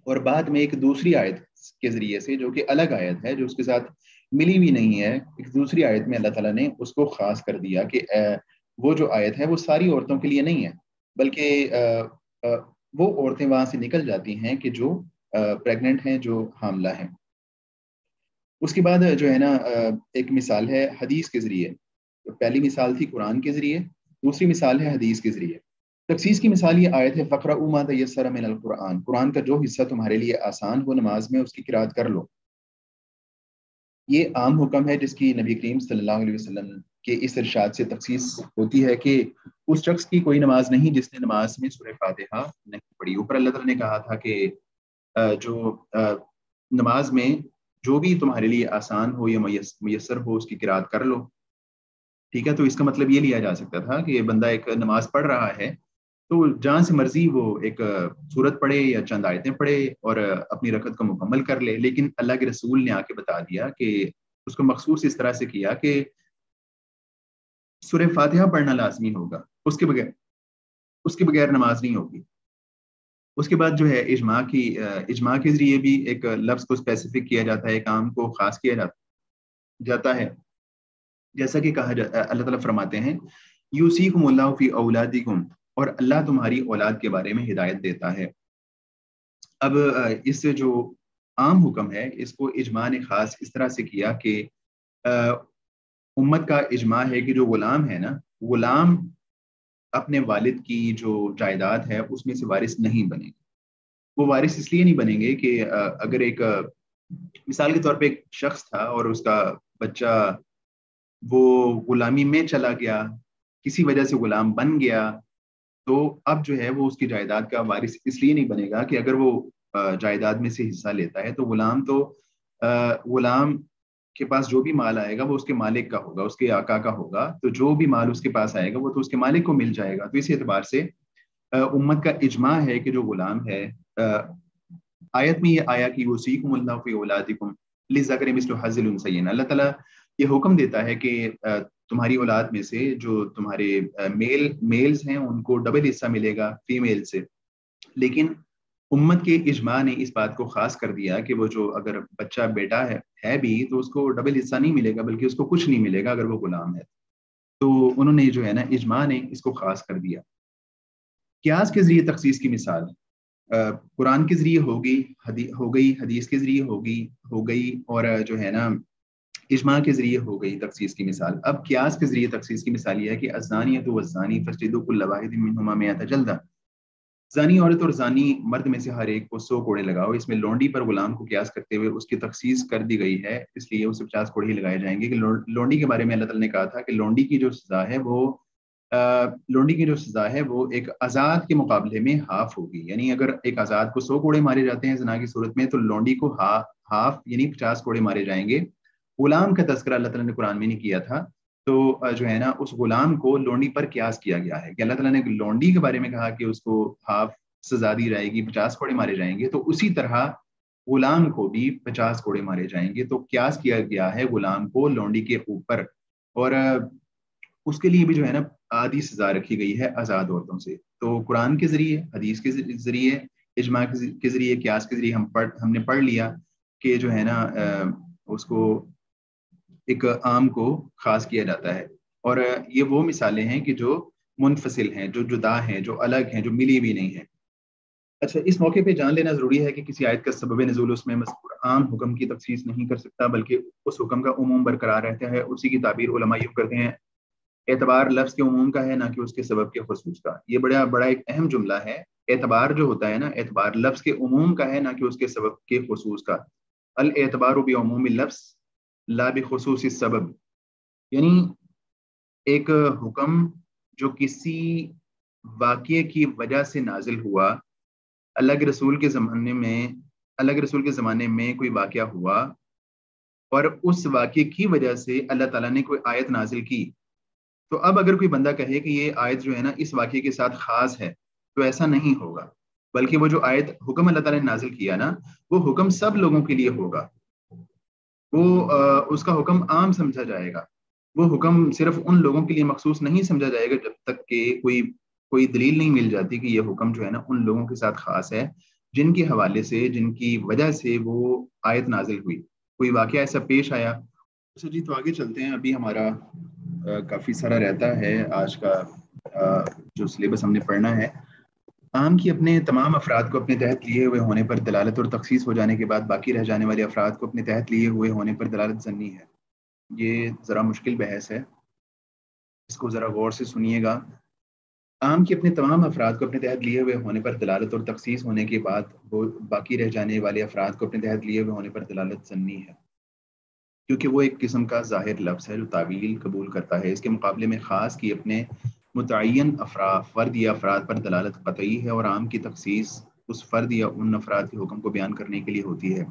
اور بعد میں ایک دوسری آیت کے ذریعے سے، جو کہ الگ آیت ہے، جو اس کے ساتھ ملی بھی نہیں ہے، ایک دوسری آیت میں اللہ تعالیٰ نے اس کو خاص کر دیا کہ وہ جو آیت ہے وہ ساری عورتوں کے لیے نہیں ہے، بلکہ وہ عورتیں وہاں سے نکل جاتی ہیں کہ جو پریگننٹ ہیں، جو حاملہ ہیں. اس کے بعد جو ہے نا ایک مثال ہے حدیث کے ذریعے. پہلی مثال تھی قرآن کے ذریعے، دوسری مثال ہے حدیث کے ذریعے. تخصیص کی مثال یہ آیت ہے فَقْرَؤُوا مَا تَيَسَّرَ مِنَ الْقُرْآنِ، قرآن کا جو حصہ تمہارے لیے آسان ہو نماز میں اس کی قرات کر لو. یہ عام حکم ہے جس کی نبی کریم صلی اللہ علیہ وسلم کے اس ارشاد سے تخصیص ہوتی ہے کہ اس شخص کی کوئی نماز نہیں جس نے نماز میں سورہ فاتحہ نہیں پڑھی. اوپر اللہ تعالیٰ نے کہا تھا کہ جو نماز میں جو بھی تمہارے لیے آسان ہو یا میسر ہو اس کی قرات کر لو. ٹھیک ہے، تو اس کا مطلب یہ لیا جا سکتا تھا کہ بندہ ایک نماز پڑھ رہا ہے تو جہاں سے مرضی وہ ایک سورت پڑھے یا چند آیتیں پڑھے اور اپنی رکعت کو مکمل کر لے. لیکن اللہ کے رسول نے آ کے بتا دیا کہ اس کو مخصوص اس طرح سے کیا کہ سورہ فاتحہ پڑھنا لازمی ہوگا، اس کے بغیر نماز نہیں ہوگی. اس کے بعد جو ہے اجماع کے ذریعے بھی ایک لفظ کو اسپیسیفک کیا جاتا ہے، کام کو خاص کیا جاتا ہے. جیسا کہ کہا اللہ تعالیٰ فرماتے ہیں یوصیکم اللہ فی اولادکم، اور اللہ تمہاری اولاد کے بارے میں ہدایت دیتا ہے. اب اس سے جو عام حکم ہے اس کو اجماع نے خاص اس طرح سے کیا کہ امت کا اجماع ہے کہ جو غلام ہے نا، غلام اپنے والد کی جو جائیداد ہے اس میں سے وارث نہیں بنے گا. وہ وارث اس لیے نہیں بنیں گے کہ اگر ایک مثال کے طور پہ ایک شخص تھا اور اس کا بچہ وہ غلامی میں چلا گیا، کسی وجہ سے غلام بن گیا، تو اب جو ہے وہ اس کی جائیداد کا وارث اس لیے نہیں بنے گا کہ اگر وہ جائیداد میں سے حصہ لیتا ہے تو غلام کے پاس جو بھی مال آئے گا وہ اس کے مالک کا ہوگا، اس کے آقا کا ہوگا. تو جو بھی مال اس کے پاس آئے گا وہ تو اس کے مالک کو مل جائے گا. تو اس اعتبار سے امت کا اجماع ہے کہ جو غلام ہے، آیت میں یہ آیا کہ یوصیکم اللہ فی اولادکم للذکر مثل حظ الانثیین، اللہ تعالیٰ یہ حکم دیتا ہے کہ تمہاری اولاد میں سے جو تمہارے میلز ہیں ان کو ڈبل حصہ ملے گا فیمیل سے. لیکن امت کے اجماع نے اس بات کو خاص کر دیا کہ وہ جو اگر بچہ بیٹا ہے بھی تو اس کو ڈبل حصہ نہیں ملے گا، بلکہ اس کو کچھ نہیں ملے گا اگر وہ غلام ہے. تو انہوں نے جو ہے نا اجماع نے اس کو خاص کر دیا. قیاس کے ذریعے تخصیص کی مثال قرآن کے ذریعے ہو گئی، حدیث کے ذریعے ہو گئی اور جو ہے نا اجماع کے ذریعے ہو گئی تخصیص کی مثال. اب قیاس کے ذریعے تخصیص کی مثال یہ ہے کہ الزانیۃ والزانی فاجلدوا کل واحد منہما 100 جلدہ، زانی عورت اور زانی مرد میں سے ہر ایک کو 100 کوڑے لگاؤ. اس میں لونڈی پر غلام کو قیاس کرتے ہوئے اس کی تخصیص کر دی گئی ہے، اس لیے اسے 50 کوڑے ہی لگائے جائیں گے. کہ لونڈی کے بارے میں اللہ تعالیٰ نے کہا تھا کہ لونڈی کی جو سزا ہے وہ ایک آزاد کے مقابلے میں ہاف ہوگی. یعنی اگر ایک آزاد کو 100 کوڑے مارے جاتے ہیں زنا کی صورت میں، تو لونڈی کو ہاف یعنی 50 کوڑے مارے جائیں گے. غلام کا تذکرہ اللہ تعالیٰ نے قرآن میں نہیں کیا تھا، تو جو ہے نا اس غلام کو لونڈی پر قیاس کیا گیا ہے کہ اللہ تعالیٰ نے لونڈی کے بارے میں کہا کہ اس کو ہاف سزا دی جائے گی، 50 کوڑے مارے جائیں گے، تو اسی طرح غلام کو بھی 50 کوڑے مارے جائیں گے. تو قیاس کیا گیا ہے غلام کو لونڈی کے اوپر، اور اس کے لیے بھی جو ہے نا آدھی سزا رکھی گئی ہے آزاد عورتوں سے. تو قرآن کے ذریعے، حدیث کے ذریعے، اجماع کے ذریعے، قیاس کے ذریعے ہم نے پڑھ لیا کہ جو ہے نا اس کو ایک عام کو خاص کیا جاتا ہے. اور یہ وہ مثالیں ہیں کہ جو منفصل ہیں، جو جدا ہیں، جو الگ ہیں، جو ملی بھی نہیں ہیں. اچھا، اس موقع پہ جان لینا ضروری ہے کہ کسی آیت کا سبب نزول اس میں مذکور عام حکم کی تخصیص نہیں کر سکتا، بلکہ اس حکم کا عموم برقرار رہتا ہے. اسی کی تعبیر علماء یوں کرتے ہیں اعتبار لفظ کے عموم کا ہے، نہ کہ اس کے سبب کے خصوص کا. یہ بڑا ایک اہم جملہ ہے. اعتبار جو ہوتا ہے نا، اعتبار لفظ کے عموم کا ہے، نہ کہ اس کے سبب کے خصوص کا. الاعتبار بعموم اللفظ لا بخصوص السبب، یعنی ایک حکم جو کسی واقعے کی وجہ سے نازل ہوا اللہ کے رسول کے زمانے میں کوئی واقعہ ہوا اور اس واقعے کی وجہ سے اللہ تعالیٰ نے کوئی آیت نازل کی، تو اب اگر کوئی بندہ کہے کہ یہ آیت جو ہے نا اس واقعے کے ساتھ خاص ہے، تو ایسا نہیں ہوگا، بلکہ وہ جو آیت حکم اللہ تعالیٰ نے نازل کیا نا، وہ حکم سب لوگوں کے لیے ہوگا، وہ اس کا حکم عام سمجھا جائے گا، وہ حکم صرف ان لوگوں کے لیے مخصوص نہیں سمجھا جائے گا جب تک کہ کوئی دلیل نہیں مل جاتی کہ یہ حکم جو ہے نا ان لوگوں کے ساتھ خاص ہے جن کے حوالے سے، جن کی وجہ سے وہ آیت نازل ہوئی، کوئی واقعہ ایسا پیش آیا۔ اچھا جی، تو آگے چلتے ہیں۔ ابھی ہمارا کافی سارا رہتا ہے آج کا جو سلیبس ہم نے پڑھنا ہے۔ عام کی اپنے تمام افراد کو اپنے تحت لیے ہوئے ہونے پر دلالت اور تخصیص ہو جانے کے بعد باقی رہ جانے والے افراد کو اپنے تحت لیے ہوئے ہونے پر دلالت ظنی ہے۔ یہ ذرا مشکل بحث ہے، اس کو ذرا غور سے سنیے گا۔ عام کے اپنے تمام افراد کو اپنے تحت لیے ہوئے ہونے پر دلالت اور تخصیص ہونے کے بعد وہ باقی رہ جانے والے افراد کو اپنے تحت لیے ہوئے ہونے پر دلالت ظنی ہے، کیونکہ وہ ایک قسم کا ظاہر لفظ ہے جو تعویل قبول کرتا ہے۔ اس کے مقابلے میں خاص کی اپنے متعین فرد یا افراد پر دلالت قطعی ہے، اور عام کی تخصیص اس فرد یا ان افراد کے حکم کو بیان کرنے کے لیے ہوتی ہے۔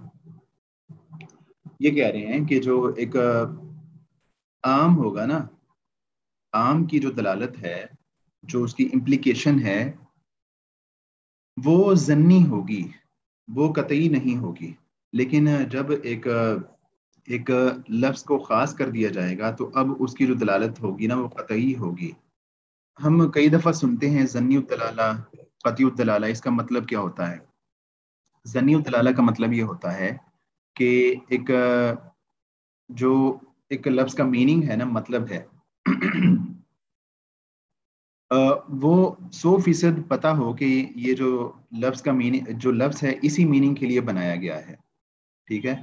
یہ کہہ رہے ہیں کہ جو ایک عام ہوگا نا، عام کی جو دلالت ہے، جو اس کی امپلیکیشن ہے، وہ ظنی ہوگی، وہ قطعی نہیں ہوگی۔ لیکن جب ایک لفظ کو خاص کر دیا جائے گا تو اب اس کی جو دلالت ہوگی نا وہ قطعی ہوگی۔ ہم کئی دفعہ سنتے ہیں ظنی الدلالہ، قطعی الدلالہ، اس کا مطلب کیا ہوتا ہے؟ ظنی الدلالہ کا مطلب یہ ہوتا ہے کہ ایک لفظ کا میننگ ہے نا، مطلب ہے، وہ 100% پتہ ہو کہ یہ جو لفظ کا میننگ، جو لفظ ہے اسی میننگ کے لیے بنایا گیا ہے، ٹھیک ہے،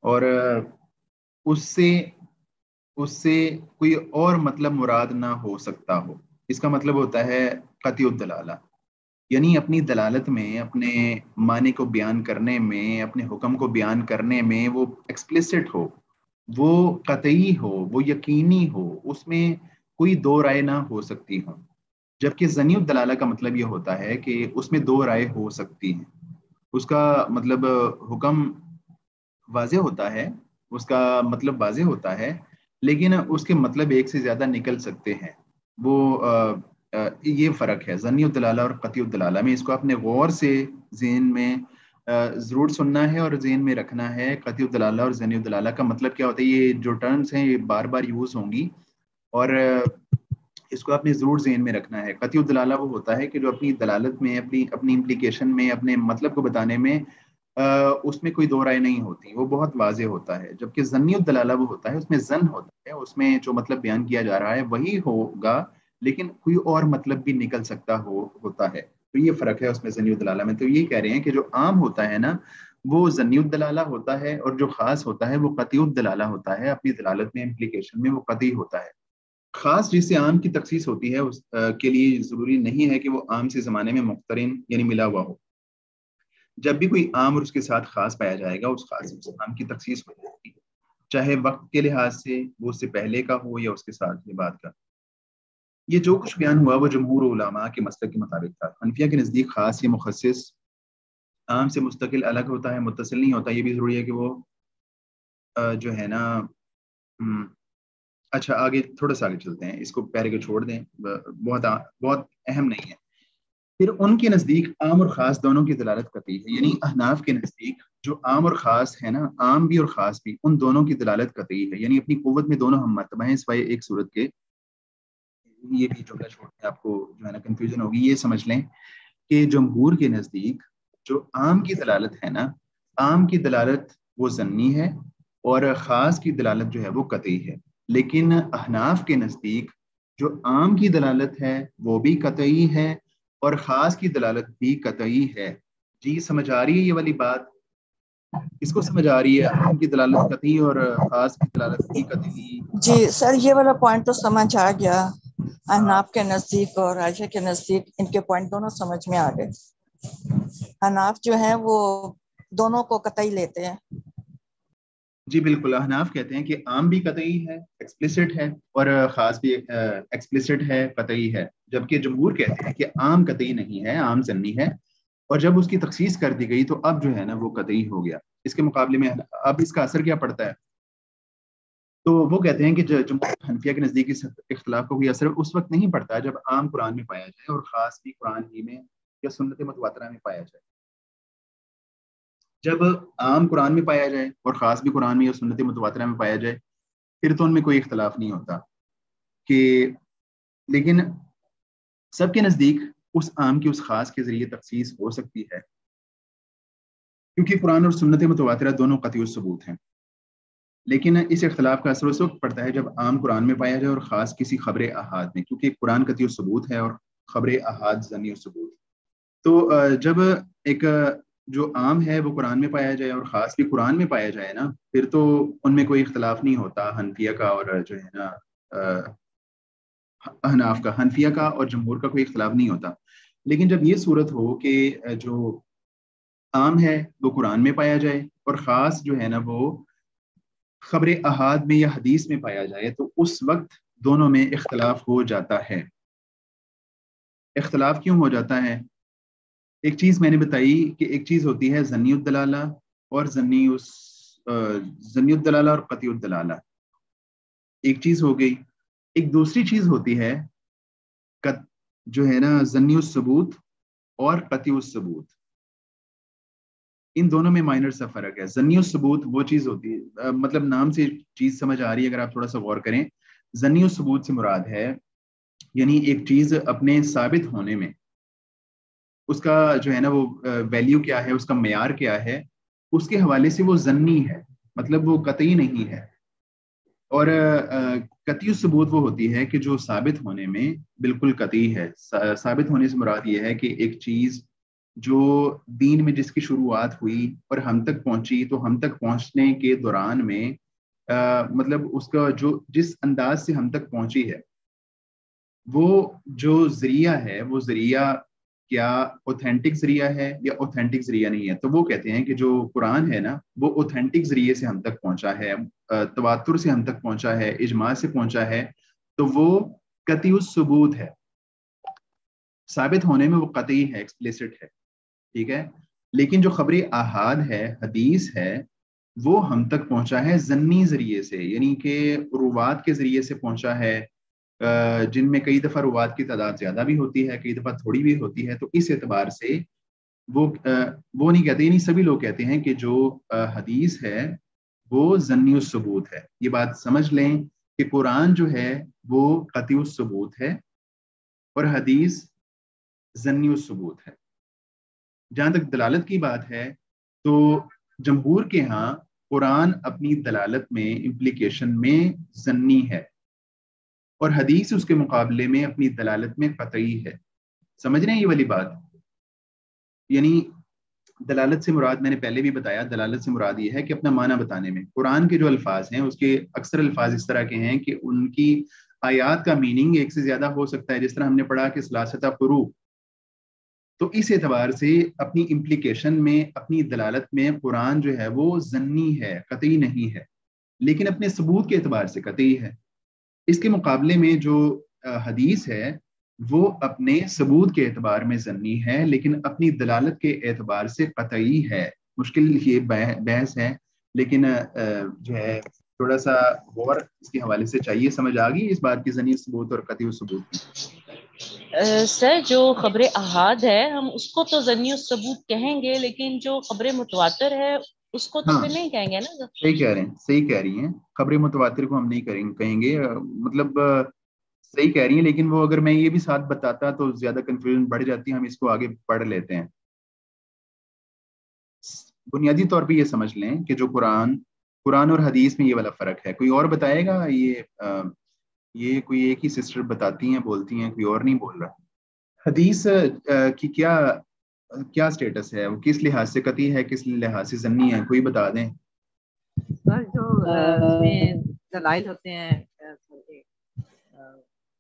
اور اس سے کوئی اور مطلب مراد نہ ہو سکتا ہو، اس کا مطلب ہوتا ہے قطعی الدلالہ۔ یعنی اپنی دلالت میں، اپنے معنی کو بیان کرنے میں، اپنے حکم کو بیان کرنے میں وہ ایکسپلیسٹ ہو، وہ قطعی ہو، وہ یقینی ہو، اس میں کوئی دو رائے نہ ہو سکتی ہوں۔ جبکہ ظنی الدلالہ کا مطلب یہ ہوتا ہے کہ اس میں دو رائے ہو سکتی ہیں، اس کا مطلب حکم واضح ہوتا ہے، اس کا مطلب واضح ہوتا ہے، لیکن اس کے مطلب ایک سے زیادہ نکل سکتے ہیں۔ وہ یہ فرق ہے ظنی الدلالہ اور قطعی الدلالہ میں۔ اس کو اپنے غور سے ذہن میں ضرور سننا ہے اور ذہن میں رکھنا ہے۔ قطعی الدلالہ اور ظنی الدلالہ کا مطلب کیا ہوتا ہے، یہ جو ٹرمز ہیں یہ بار بار یوز ہوں گی، اور اس کو اپنے ضرور ذہن میں رکھنا ہے۔ قطعی الدلالہ وہ ہوتا ہے کہ جو اپنی دلالت میں، اپنی امپلیکیشن میں، اپنے مطلب کو بتانے میں اس میں کوئی دو رائے نہیں ہوتی، وہ بہت واضح ہوتا ہے۔ جبکہ ظنی الدلالہ وہ ہوتا ہے، اس میں ظن ہوتا ہے، اس میں جو مطلب بیان کیا جا رہا ہے وہی ہوگا، لیکن کوئی اور مطلب بھی نکل سکتا ہوتا ہے۔ تو یہ فرق ہے اس میں ظنی الدلالہ میں۔ تو یہ کہہ رہے ہیں کہ جو عام ہوتا ہے نا وہ ظنی الدلالہ ہوتا ہے، اور جو خاص ہوتا ہے وہ قطعی الدلالہ ہوتا ہے، اپنی دلالت میں، امپلیکیشن میں وہ قطعی ہوتا ہے۔ خاص جس سے عام کی تخصیص ہوتی ہے اس کے لیے ضروری نہیں ہے کہ وہ عام سے زمانے میں مقترن یعنی ملا ہوا ہو۔ جب بھی کوئی عام اور اس کے ساتھ خاص پایا جائے گا، اس خاص سے عام کی تخصیص ہو جائے گی، چاہے وقت کے لحاظ سے وہ اس سے پہلے کا ہو یا اس کے ساتھ بعد کا۔ یہ جو کچھ بیان ہوا وہ جمہور علماء کے مسلک کے مطابق تھا۔ حنفیہ کے نزدیک خاص یا مخصص عام سے مستقل الگ ہوتا ہے، متصل نہیں ہوتا۔ یہ بھی ضروری ہے کہ وہ جو ہے نا اچھا آگے تھوڑا سا آگے چلتے ہیں، اس کو پہلے کے چھوڑ دیں، بہت اہم نہیں ہے۔ پھر ان کے نزدیک عام اور خاص دونوں کی دلالت قطعی ہے، یعنی احناف کے نزدیک جو عام اور خاص ہے نا، عام بھی اور خاص بھی، ان دونوں کی دلالت قطعی ہے، یعنی اپنی قوت میں دونوں ہم مرتبہ ہیں سوائے ایک صورت کے۔ یہ بھی جملہ چھوڑ کے آپ کو جو ہے نا کنفیوژن ہوگی، یہ سمجھ لیں کہ جمہور کے نزدیک جو عام کی دلالت ہے نا، عام کی دلالت وہ ظنی ہے اور خاص کی دلالت جو ہے وہ قطعی ہے۔ لیکن احناف کے نزدیک جو عام کی دلالت ہے وہ بھی قطعی ہے اور خاص کی دلالت بھی قطعی ہے۔ جی سمجھ آ رہی ہے یہ والی بات؟ اس کو سمجھ آ رہی ہے عام کی دلالت قطعی اور خاص کی دلالت بھی قطعی؟ جی سر، یہ والا پوائنٹ تو سمجھ آ گیا، احناف کے نزدیک اور عائشہ کے نزدیک ان کے پوائنٹ دونوں سمجھ میں آ گئے۔ احناف جو ہیں وہ دونوں کو قطعی لیتے ہیں۔ جی بالکل، احناف کہتے ہیں کہ عام بھی قطعی ہے، ایکسپلیسٹ ہے، اور خاص بھی ایکسپلیسٹ ہے، قطعی ہے۔ جبکہ جمہور کہتے ہیں کہ عام قطعی نہیں ہے، عام ظنی ہے، اور جب اس کی تخصیص کر دی گئی تو اب جو ہے نا وہ قطعی ہو گیا. اس کے مقابلے میں اب اس کا اثر کیا پڑتا ہے؟ تو وہ کہتے ہیں کہ جمہور حنفیہ کے نزدیک اس اختلاف کا کوئی اثر اس وقت نہیں پڑتا جب عام قرآن میں پایا جائے اور خاص بھی قرآن ہی میں یا سنت متواترہ میں پایا جائے. جب عام قرآن میں پایا جائے اور خاص بھی قرآن میں یا سنت متواترہ میں پایا جائے پھر تو ان میں کوئی اختلاف نہیں ہوتا کہ. لیکن سب کے نزدیک اس عام کی اس خاص کے ذریعے تخصیص ہو سکتی ہے کیونکہ قرآن اور سنت متواترہ دونوں قطعی الثبوت ہیں. لیکن اس اختلاف کا اثر اس وقت پڑتا ہے جب عام قرآن میں پایا جائے اور خاص کسی خبر احاد میں، کیونکہ قرآن قطعی الثبوت ہے اور خبر احاد ظنی الثبوت. تو جب ایک جو عام ہے وہ قرآن میں پایا جائے اور خاص بھی قرآن میں پایا جائے نا پھر تو ان میں کوئی اختلاف نہیں ہوتا حنفیہ کا اور جو ہے نا احناف کا. حنفیہ کا اور جمہور کا کوئی اختلاف نہیں ہوتا. لیکن جب یہ صورت ہو کہ جو عام ہے وہ قرآن میں پایا جائے اور خاص جو ہے نا وہ خبر احاد میں یا حدیث میں پایا جائے تو اس وقت دونوں میں اختلاف ہو جاتا ہے. اختلاف کیوں ہو جاتا ہے؟ ایک چیز میں نے بتائی کہ ایک چیز ہوتی ہے ظنی الدلالہ اور ظنی الدلالہ اور قطعی الدلالہ، ایک چیز ہو گئی. ایک دوسری چیز ہوتی ہے جو ہے نا ظنی الثبوت اور قطعی الثبوت. ان دونوں میں مائنر سا فرق ہے. ظنی الثبوت وہ چیز ہوتی ہے، مطلب نام سے چیز سمجھ آ رہی ہے اگر آپ تھوڑا سا غور کریں. ظنی الثبوت سے مراد ہے یعنی ایک چیز اپنے ثابت ہونے میں اس کا جو ہے نا وہ ویلیو کیا ہے، اس کا معیار کیا ہے، اس کے حوالے سے وہ ظنی ہے، مطلب وہ قطعی نہیں ہے. اور قطعی ثبوت وہ ہوتی ہے کہ جو ثابت ہونے میں بالکل قطعی ہے. ثابت ہونے سے مراد یہ ہے کہ ایک چیز جو دین میں جس کی شروعات ہوئی اور ہم تک پہنچی تو ہم تک پہنچنے کے دوران میں مطلب اس کا جو جس انداز سے ہم تک پہنچی ہے وہ جو ذریعہ ہے وہ ذریعہ کیا اوتھینٹک ذریعہ ہے یا اوتھینٹک ذریعہ نہیں ہے. تو وہ کہتے ہیں کہ جو قرآن ہے نا وہ اوتھینٹک ذریعے سے ہم تک پہنچا ہے، تواتر سے ہم تک پہنچا ہے، اجماع سے پہنچا ہے، تو وہ قطعی الثبوت ہے. ثابت ہونے میں وہ قطعی ہے، ایکسپلیسٹ ہے، ٹھیک ہے. لیکن جو خبر احاد ہے، حدیث ہے، وہ ہم تک پہنچا ہے ظنی ذریعے سے، یعنی کہ روات کے ذریعے سے پہنچا ہے جن میں کئی دفعہ روات کی تعداد زیادہ بھی ہوتی ہے، کئی دفعہ تھوڑی بھی ہوتی ہے. تو اس اعتبار سے وہ نہیں کہتے، یعنی سبھی لوگ کہتے ہیں کہ جو حدیث ہے وہ ظنی الثبوت ہے. یہ بات سمجھ لیں کہ قرآن جو ہے وہ قطعی الثبوت ہے اور حدیث ظنی الثبوت ہے. جہاں تک دلالت کی بات ہے تو جمہور کے ہاں قرآن اپنی دلالت میں امپلیکیشن میں ظنی ہے اور حدیث اس کے مقابلے میں اپنی دلالت میں قطعی ہے. سمجھ رہے ہیں یہ والی بات؟ یعنی دلالت سے مراد میں نے پہلے بھی بتایا، دلالت سے مراد یہ ہے کہ اپنا معنی بتانے میں قرآن کے جو الفاظ ہیں اس کے اکثر الفاظ اس طرح کے ہیں کہ ان کی آیات کا میننگ ایک سے زیادہ ہو سکتا ہے. جس طرح ہم نے پڑھا کہ ثلاثۃ قروء، تو اس اعتبار سے اپنی امپلیکیشن میں اپنی دلالت میں قرآن جو ہے وہ ظنی ہے، قطعی نہیں ہے، لیکن اپنے ثبوت کے اعتبار سے قطعی ہے. اس کے مقابلے میں جو حدیث ہے وہ اپنے ثبوت کے اعتبار میں ظنی ہے لیکن اپنی دلالت کے اعتبار سے قطعی ہے. مشکل یہ بحث ہے لیکن جو ہے تھوڑا سا غور اس کے حوالے سے چاہیے. سمجھ آ گئی اس بات کی ظنی ثبوت اور قطعی ثبوت کی؟ سر جو خبر احاد ہے ہم اس کو تو ظنی الثبوت کہیں گے، لیکن جو خبر متواتر ہے اس کو تو پھر نہیں کہیں گے نا. صحیح کہہ رہے ہیں، صحیح کہہ رہی ہیں. خبر متواتر کو ہم نہیں کہیں گے، مطلب صحیح کہہ رہی ہیں. لیکن وہ اگر میں یہ بھی ساتھ بتاتا تو زیادہ کنفیوژن بڑھ جاتی. ہم اس کو آگے پڑھ لیتے ہیں. بنیادی طور پہ یہ سمجھ لیں کہ جو قرآن اور حدیث میں یہ والا فرق ہے. کوئی اور بتائے گا؟ یہ کوئی ایک ہی سسٹر بتاتی ہیں، بولتی ہیں، کوئی اور نہیں بول رہا. حدیث کی کیا سٹیٹس ہے؟ وہ کس لحاظ سے قطعی ہے، کس لحاظ سے ظنی ہے؟ کوئی بتا دیں. سر جو اس میں دلائل ہوتے ہیں،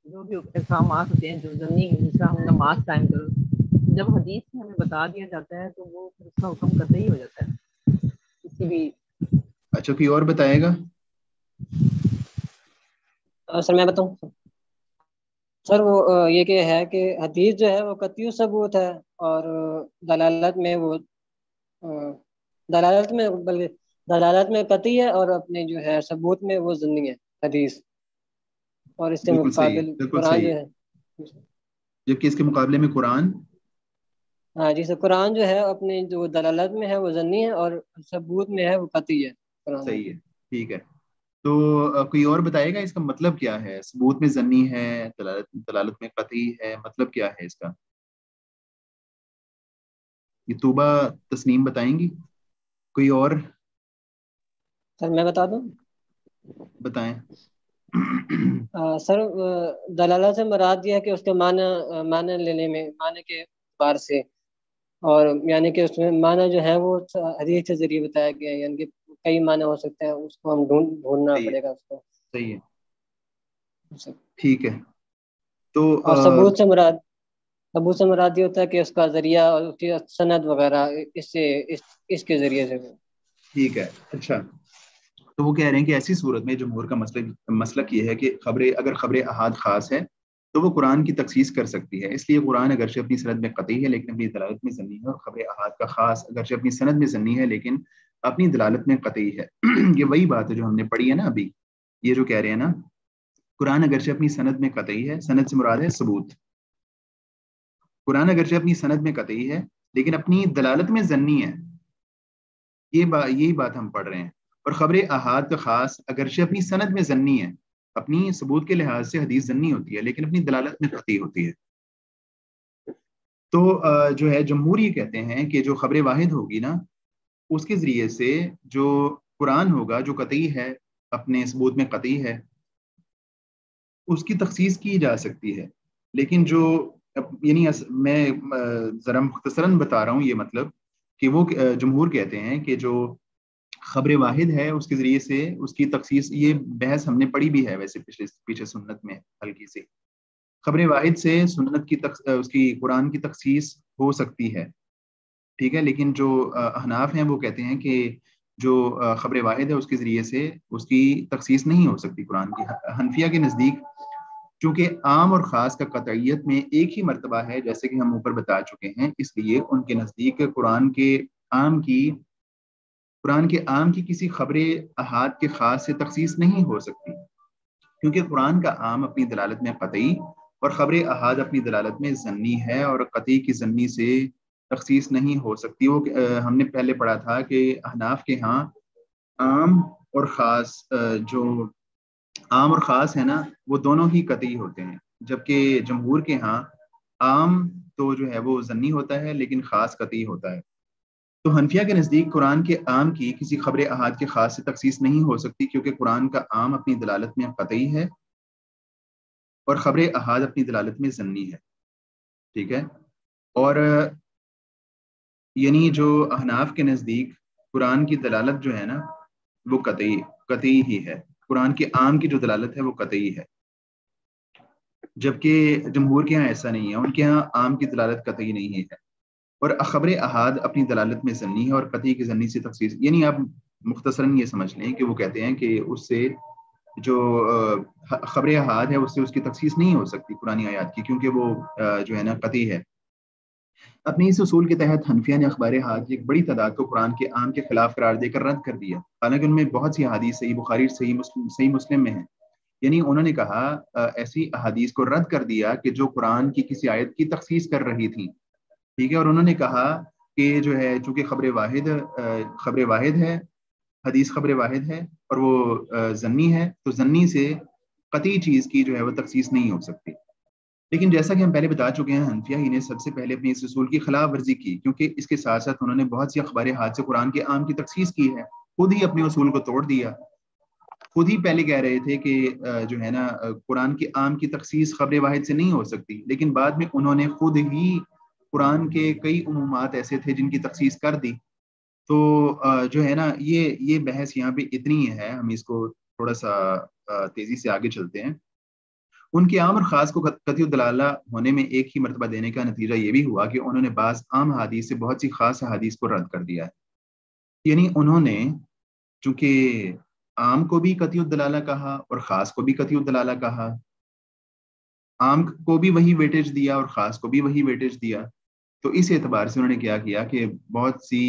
جو بھی احکامات ہوتے ہیں جو ظنی، جس کا ہم نماز قائم کرو، جب حدیث میں ہمیں بتا دیا جاتا ہے تو وہ پھر اس کا حکم قطعی ہو جاتا ہے کسی بھی. اچھا کوئی اور بتائے گا؟ سر میں بتاؤں سر، وہ یہ کہ ہے کہ حدیث جو ہے وہ قطعی ثبوت ہے اور دلالت میں وہ دلالت میں بلکہ دلالت میں قطعی ہے اور اپنے جو ہے ثبوت میں وہ ضمنی ہے حدیث، اور اس کے بالکل صحیح ہے، مقابل بالکل قرآن صحیح جو ہے، ہے، جبکہ اس کے مقابلے میں قرآن ہاں جی سر، قرآن جو ہے اپنے جو دلالت میں ہے وہ ضمنی ہے اور ثبوت میں ہے وہ قطعی ہے قرآن۔ صحیح ہے، ٹھیک ہے۔ تو کوئی اور بتائے گا اس کا مطلب کیا ہے؟ ثبوت میں ضمنی ہے، دلالت میں قطعی ہے، مطلب کیا ہے اس کا؟ یہ طوبہ تسنیم بتائیں گی؟ کوئی اور سر میں بتا دوں؟ بتائیں۔ سر دلالت سے مراد یہ ہے کہ اس کے معنی لینے میں، معنی کے اعتبار سے، اور یعنی کہ اس میں معنی جو ہے وہ حدیث کے ذریعے بتایا گیا ہے، یعنی کہ کئی معنی ہو سکتے ہیں، اس کو ہم ڈھونڈنا صحیح ہے، پڑے گا اس کو۔ صحیح ہے، ٹھیک ہے۔ تو اور ثبوت سے مراد یہ ہوتا ہے کہ اس کا ذریعہ اور اس کی سند وغیرہ اس کے ذریعے سے۔ ٹھیک ہے، اچھا۔ تو وہ کہہ رہے ہیں کہ ایسی صورت میں جمہور کا مسلک یہ ہے کہ اگر خبر احاد خاص ہے تو وہ قرآن کی تخصیص کر سکتی ہے، اس لیے قرآن اگرچہ اپنی سند میں قطعی ہے لیکن اپنی دلالت میں ضمنی ہے، اور خبر احاد کا خاص اگرچہ اپنی سند میں ضمنی ہے لیکن اپنی دلالت میں قطعی ہے۔ یہ وہی بات ہے جو ہم نے پڑھی ہے نا ابھی، یہ جو کہہ رہے ہیں نا، قرآن اگرچہ اپنی سند میں قطعی ہے، سند سے مراد ہے ثبوت، قرآن اگرچہ اپنی سند میں قطعی ہے لیکن اپنی دلالت میں ضمنی ہے، یہی بات ہم پڑھ رہے ہیں۔ اور خبر احاد کا خاص اگرچہ اپنی سند میں ضمنی ہے، اپنی ثبوت کے لحاظ سے حدیث ضمنی ہوتی ہے لیکن اپنی دلالت میں قطعی ہوتی ہے۔ تو جو ہے جمہور یہ کہتے ہیں کہ جو خبر واحد ہوگی نا، اس کے ذریعے سے جو قرآن ہوگا جو قطعی ہے، اپنے ثبوت میں قطعی ہے، اس کی تخصیص کی جا سکتی ہے، لیکن جو یعنی میں ذرا مختصراً بتا رہا ہوں یہ مطلب کہ وہ جمہور کہتے ہیں کہ جو خبر واحد ہے اس کے ذریعے سے اس کی تخصیص، یہ بحث ہم نے پڑھی بھی ہے ویسے پیچھے سنت میں ہلکی سی، خبر واحد سے سنت کی اس کی قرآن کی تخصیص ہو سکتی ہے، ٹھیک ہے، لیکن جو احناف ہیں وہ کہتے ہیں کہ جو خبر واحد ہے اس کے ذریعے سے اس کی تخصیص نہیں ہو سکتی قرآن کی۔ حنفیہ کے نزدیک چونکہ عام اور خاص کا قطعیت میں ایک ہی مرتبہ ہے، جیسے کہ ہم اوپر بتا چکے ہیں، اس لیے ان کے نزدیک قرآن کے عام کی کسی خبر احاد کے خاص سے تخصیص نہیں ہو سکتی، کیونکہ قرآن کا عام اپنی دلالت میں قطعی اور خبر احاد اپنی دلالت میں ضمنی ہے، اور قطعی کی ضمنی سے تخصیص نہیں ہو سکتی۔ وہ ہم نے پہلے پڑھا تھا کہ احناف کے ہاں عام اور خاص ہے نا، وہ دونوں ہی قطعی ہوتے ہیں، جبکہ جمہور کے ہاں عام تو جو ہے وہ ضمنی ہوتا ہے لیکن خاص قطعی ہوتا ہے۔ تو حنفیہ کے نزدیک قرآن کے عام کی کسی خبر احاد کے خاص سے تخصیص نہیں ہو سکتی، کیونکہ قرآن کا عام اپنی دلالت میں قطعی ہے اور خبر احاد اپنی دلالت میں ضمنی ہے، ٹھیک ہے۔ اور یعنی جو احناف کے نزدیک قرآن کی دلالت جو ہے نا وہ قطعی ہی ہے، قرآن کے عام کی جو دلالت ہے وہ قطعی ہے، جبکہ جمہور کے ہاں ایسا نہیں ہے، ان کے ہاں عام کی دلالت قطعی نہیں ہے اور خبر احاد اپنی دلالت میں ضمنی ہے اور قطعی کی ضمنی سے تخصیص، یعنی آپ مختصراً یہ سمجھ لیں کہ وہ کہتے ہیں کہ اس سے جو خبر احاد ہے اس سے اس کی تخصیص نہیں ہو سکتی قرآن آیات کی، کیونکہ وہ جو ہے نا قطعی ہے۔ اپنے اس اصول کے تحت حنفیہ نے اخبار احاد کی ایک بڑی تعداد کو قرآن کے عام کے خلاف قرار دے کر رد کر دیا، حالانکہ ان میں بہت سی احادیث صحیح بخاری صحیح مسلم میں ہیں، یعنی انہوں نے کہا ایسی احادیث کو رد کر دیا کہ جو قرآن کی کسی آیت کی تخصیص کر رہی تھی، ٹھیک ہے، اور انہوں نے کہا کہ جو ہے چونکہ خبر واحد ہے، حدیث خبر واحد ہے اور وہ ضمنی ہے، تو ضمنی سے قطعی چیز کی جو ہے وہ تخصیص نہیں ہو سکتی۔ لیکن جیسا کہ ہم پہلے بتا چکے ہیں، حنفیہ ہی نے سب سے پہلے اپنے اس اصول کی خلاف ورزی کی، کیونکہ اس کے ساتھ ساتھ انہوں نے بہت سی اخبار احاد سے قرآن کے عام کی تخصیص کی ہے، خود ہی اپنے اصول کو توڑ دیا، خود ہی پہلے کہہ رہے تھے کہ جو ہے نا قرآن کے عام کی تخصیص خبر واحد سے نہیں ہو سکتی، لیکن بعد میں انہوں نے خود ہی قرآن کے کئی عمومات ایسے تھے جن کی تخصیص کر دی۔ تو جو ہے نا یہ بحث یہاں پہ اتنی ہے، ہم اس کو تھوڑا سا تیزی سے آگے چلتے ہیں۔ ان کے عام اور خاص کو قطعی الدلالہ ہونے میں ایک ہی مرتبہ دینے کا نتیجہ یہ بھی ہوا کہ انہوں نے بعض عام حدیث سے بہت سی خاص حدیث کو رد کر دیا ہے، یعنی انہوں نے چونکہ عام کو بھی قطعی الدلالہ کہا اور خاص کو بھی قطعی الدلالہ کہا، عام کو بھی وہی ویٹیج دیا اور خاص کو بھی وہی ویٹیج دیا، تو اس اعتبار سے انہوں نے کیا کیا کہ بہت سی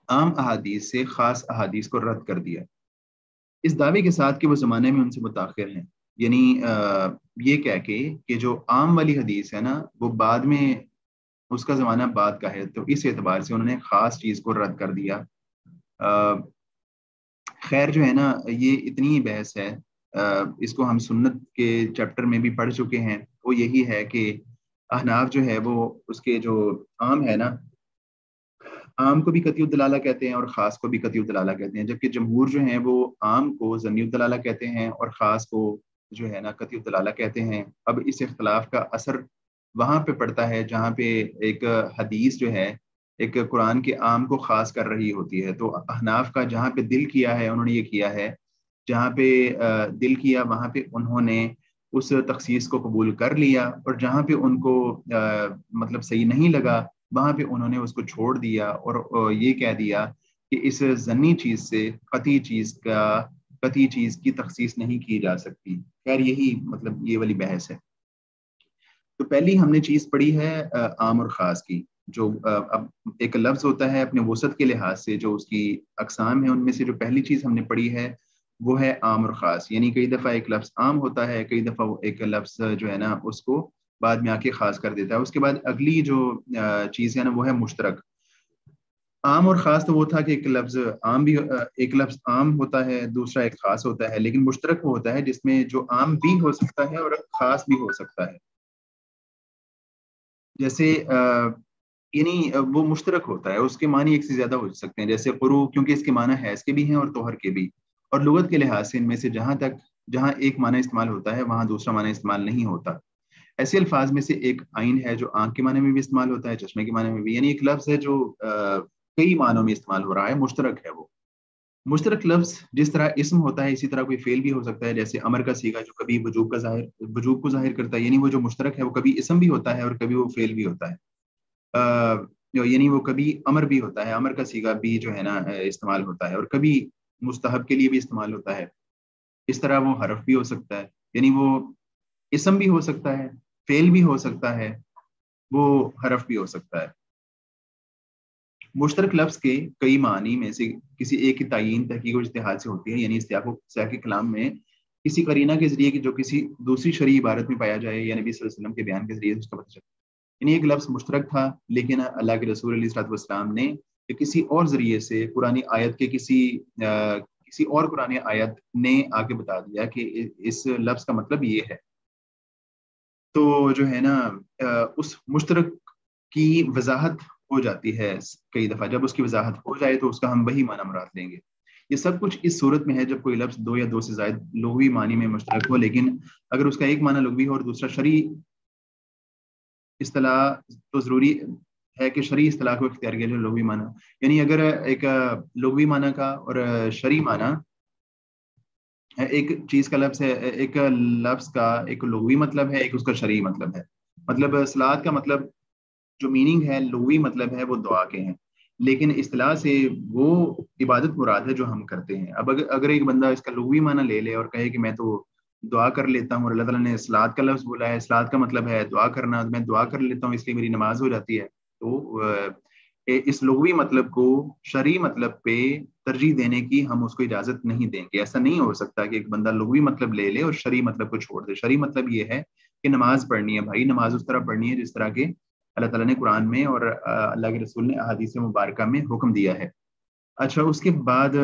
عام احادیث سے خاص احادیث کو رد کر دیا، اس دعوے کے ساتھ کہ وہ زمانے میں ان سے متاخر ہیں، یعنی یہ کہہ کے کہ جو عام والی حدیث ہے نا وہ بعد میں اس کا زمانہ بعد کا ہے، تو اس اعتبار سے انہوں نے خاص چیز کو رد کر دیا۔ خیر جو ہے نا یہ اتنی بحث ہے، اس کو ہم سنت کے چیپٹر میں بھی پڑھ چکے ہیں، وہ یہی ہے کہ احناف جو ہے وہ اس کے جو عام ہے نا، عام کو بھی قطعی الدلالہ کہتے ہیں اور خاص کو بھی قطعی الدلالہ کہتے ہیں، جبکہ جمہور جو ہیں وہ عام کو ظنی الدلالہ کہتے ہیں اور خاص کو جو ہے نا قطعی الدلالہ کہتے ہیں۔ اب اس اختلاف کا اثر وہاں پہ پڑتا ہے جہاں پہ ایک حدیث جو ہے ایک قرآن کے عام کو خاص کر رہی ہوتی ہے، تو احناف کا جہاں پہ دل کیا ہے انہوں نے یہ کیا ہے، جہاں پہ دل کیا وہاں پہ انہوں نے اس تخصیص کو قبول کر لیا، اور جہاں پہ ان کو مطلب صحیح نہیں لگا وہاں پہ انہوں نے اس کو چھوڑ دیا اور یہ کہہ دیا کہ اس ضنی چیز سے قطعی چیز کی تخصیص نہیں کی جا سکتی۔ خیر یہی مطلب یہ والی بحث ہے۔ تو پہلی ہم نے چیز پڑھی ہے عام اور خاص کی، جو اب ایک لفظ ہوتا ہے اپنے وسعت کے لحاظ سے جو اس کی اقسام ہیں، ان میں سے جو پہلی چیز ہم نے پڑھی ہے وہ ہے عام اور خاص، یعنی کئی دفعہ ایک لفظ عام ہوتا ہے، کئی دفعہ ایک لفظ جو ہے نا اس کو بعد میں آ کے خاص کر دیتا ہے۔ اس کے بعد اگلی جو چیز ہے نا وہ ہے مشترک۔ عام اور خاص تو وہ تھا کہ ایک لفظ عام ہوتا ہے، دوسرا ایک خاص ہوتا ہے، لیکن مشترک وہ ہوتا ہے جس میں جو عام بھی ہو سکتا ہے اور خاص بھی ہو سکتا ہے۔ جیسے یعنی وہ مشترک ہوتا ہے، اس کے معنی ایک سے زیادہ ہو سکتے ہیں، جیسے قرو، کیونکہ اس کے معنی حیض کے بھی ہیں اور طہر کے بھی، اور لغت کے لحاظ سے ان میں سے جہاں ایک معنی استعمال ہوتا ہے وہاں دوسرا معنی استعمال نہیں ہوتا۔ ایسے الفاظ میں سے ایک عین ہے جو آنکھ کے معنی میں بھی استعمال ہوتا ہے، چشمے کے معنی میں بھی، یعنی ایک لفظ ہے جو کئی معنوں میں استعمال ہو رہا ہے، مشترک ہے وہ۔ مشترک لفظ جس طرح اسم ہوتا ہے اسی طرح کوئی فعل بھی ہو سکتا ہے، جیسے امر کا صیغہ جو کبھی وجوب کو ظاہر کرتا ہے، یعنی وہ جو مشترک ہے وہ کبھی اسم بھی ہوتا ہے اور کبھی وہ فعل بھی ہوتا ہے، یعنی وہ کبھی امر بھی ہوتا ہے، امر کا صیغہ بھی جو ہے نا استعمال ہوتا ہے، اور کبھی مستحب کے لیے بھی استعمال ہوتا ہے۔ اس طرح وہ حرف بھی ہو سکتا ہے، یعنی وہ اسم بھی ہو سکتا ہے، فعل بھی ہو سکتا ہے، وہ حرف بھی ہو سکتا ہے۔ مشترک لفظ کے کئی معنی میں سے کسی ایک کی تعیین تحقیق و اجتہاد سے ہوتی ہے، یعنی سیاق کلام میں کسی قرینہ کے ذریعے جو کسی دوسری شرعی عبارت میں پایا جائے یا نبی صلی اللہ علیہ وسلم کے بیان کے ذریعے اس کا پتہ چلتا ہے۔ یعنی ایک لفظ مشترک تھا لیکن اللہ کے رسول علیہ الصلوۃ والسلام نے کسی اور ذریعے سے قرآن آیت کے کسی اور قرآن آیت نے آگے بتا دیا کہ اس لفظ کا مطلب یہ ہے، تو جو ہے نا اس مشترک کی وضاحت ہو جاتی ہے کئی دفعہ۔ جب اس کی وضاحت ہو جائے تو اس کا ہم وہی معنی مراد لیں گے۔ یہ سب کچھ اس صورت میں ہے جب کوئی لفظ دو یا دو سے زائد لغوی معنی میں مشترک ہو، لیکن اگر اس کا ایک معنی لغوی ہو اور دوسرا شرعی اصطلاح، تو ضروری ہے کہ شرعی اصطلاح کو اختیار کیا جائے لغوی معنی، یعنی اگر ایک لغوی معنی کا اور شرعی معنی ایک چیز کا لفظ ہے، ایک لفظ کا ایک لغوی مطلب ہے، ایک اس کا شرعی مطلب ہے۔ مطلب صلاۃ کا مطلب جو میننگ ہے لغوی مطلب ہے وہ دعا کے ہیں، لیکن اصطلاح سے وہ عبادت مراد ہے جو ہم کرتے ہیں۔ اب اگر ایک بندہ اس کا لغوی معنی لے لے اور کہے کہ میں تو دعا کر لیتا ہوں، اور اللہ تعالیٰ نے صلاۃ کا لفظ بولا ہے، صلاۃ کا مطلب ہے دعا کرنا، میں دعا کر لیتا ہوں اس لیے میری نماز ہو جاتی ہے، تو اس لغوی مطلب کو شرعی مطلب پہ ترجیح دینے کی ہم اس کو اجازت نہیں دیں گے۔ ایسا نہیں ہو سکتا کہ ایک بندہ لغوی مطلب لے لے اور شرعی مطلب کو چھوڑ دے۔ شرعی مطلب یہ ہے کہ نماز پڑھنی ہے بھائی، نماز اس طرح پڑھنی ہے جس طرح کے اللہ تعالیٰ نے قرآن میں اور اللہ کے رسول نے احادیث مبارکہ میں حکم دیا ہے۔ اچھا، اس کے بعد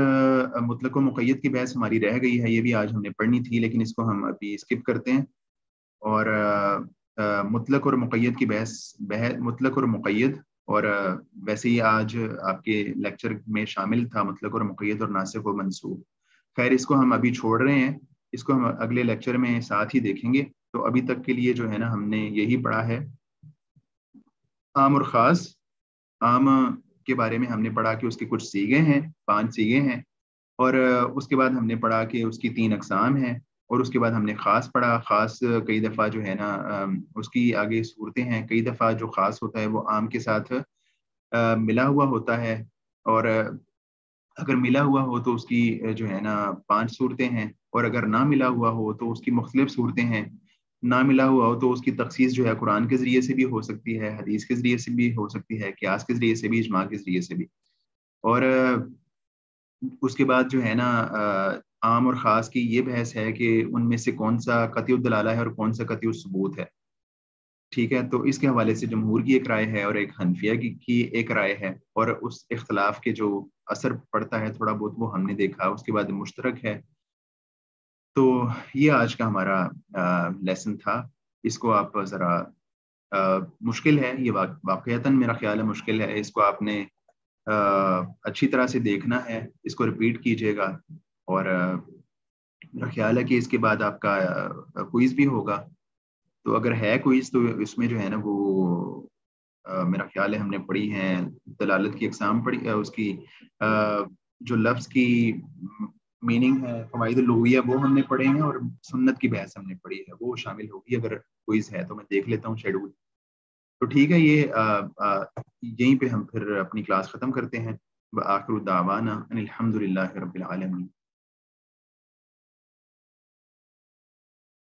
مطلق و مقید کی بحث ہماری رہ گئی ہے، یہ بھی آج ہم نے پڑھنی تھی لیکن اس کو ہم ابھی اسکپ کرتے ہیں، اور مطلق اور مقید کی بحث مطلق اور مقید، اور ویسے ہی آج آپ کے لیکچر میں شامل تھا مطلق اور مقید اور ناسخ و منسوخ۔ خیر اس کو ہم ابھی چھوڑ رہے ہیں، اس کو ہم اگلے لیکچر میں ساتھ ہی دیکھیں گے۔ تو ابھی تک کے لیے جو ہے نا ہم نے یہی پڑھا ہے، عام اور خاص۔ عام کے بارے میں ہم نے پڑھا کہ اس کے کچھ صیغے ہیں، 5 صیغے ہیں، اور اس کے بعد ہم نے پڑھا کہ اس کی 3 اقسام ہیں، اور اس کے بعد ہم نے خاص پڑھا۔ خاص کئی دفعہ جو ہے نا اس کی آگے صورتیں ہیں، کئی دفعہ جو خاص ہوتا ہے وہ عام کے ساتھ ملا ہوا ہوتا ہے، اور اگر ملا ہوا ہو تو اس کی جو ہے نا 5 صورتیں ہیں، اور اگر نہ ملا ہوا ہو تو اس کی مختلف صورتیں ہیں۔ نہ ملا ہوا ہو تو اس کی تخصیص جو ہے قرآن کے ذریعے سے بھی ہو سکتی ہے، حدیث کے ذریعے سے بھی ہو سکتی ہے، قیاس کے ذریعے سے بھی، اجماع کے ذریعے سے بھی. اور اس کے بعد جو ہے نا عام اور خاص کی یہ بحث ہے کہ ان میں سے کون سا قطعی الدلالہ ہے اور کون سا قطعی الثبوت ہے. ٹھیک ہے، تو اس کے حوالے سے جمہور کی ایک رائے ہے اور ایک حنفیہ کی ایک رائے ہے، اور اس اختلاف کے جو اثر پڑتا ہے تھوڑا بہت وہ ہم نے دیکھا. اس کے بعد مشترک ہے. تو یہ آج کا ہمارا لیسن تھا. اس کو آپ ذرا مشکل ہے یہ واقعتاً میرا خیال ہے مشکل ہے. اس کو آپ نے اچھی طرح سے دیکھنا ہے، اس کو ریپیٹ کیجیے گا. اور میرا خیال ہے کہ اس کے بعد آپ کا کوئز بھی ہوگا. تو اگر ہے کوئز تو اس میں جو ہے نا وہ میرا خیال ہے ہم نے پڑھی ہیں دلالت کی اقسام پڑھی، اس کی جو لفظ کی میننگ ہے، فوائد اللغویہ وہ ہم نے پڑھے ہیں، اور سنت کی بحث ہم نے پڑھی ہے، وہ شامل ہوگی. اگر کوئز ہے تو میں دیکھ لیتا ہوں شیڈول. تو ٹھیک ہے، یہ یہیں پہ ہم پھر اپنی کلاس ختم کرتے ہیں. وآخر دعوانا ان الحمد للہ رب العالمین.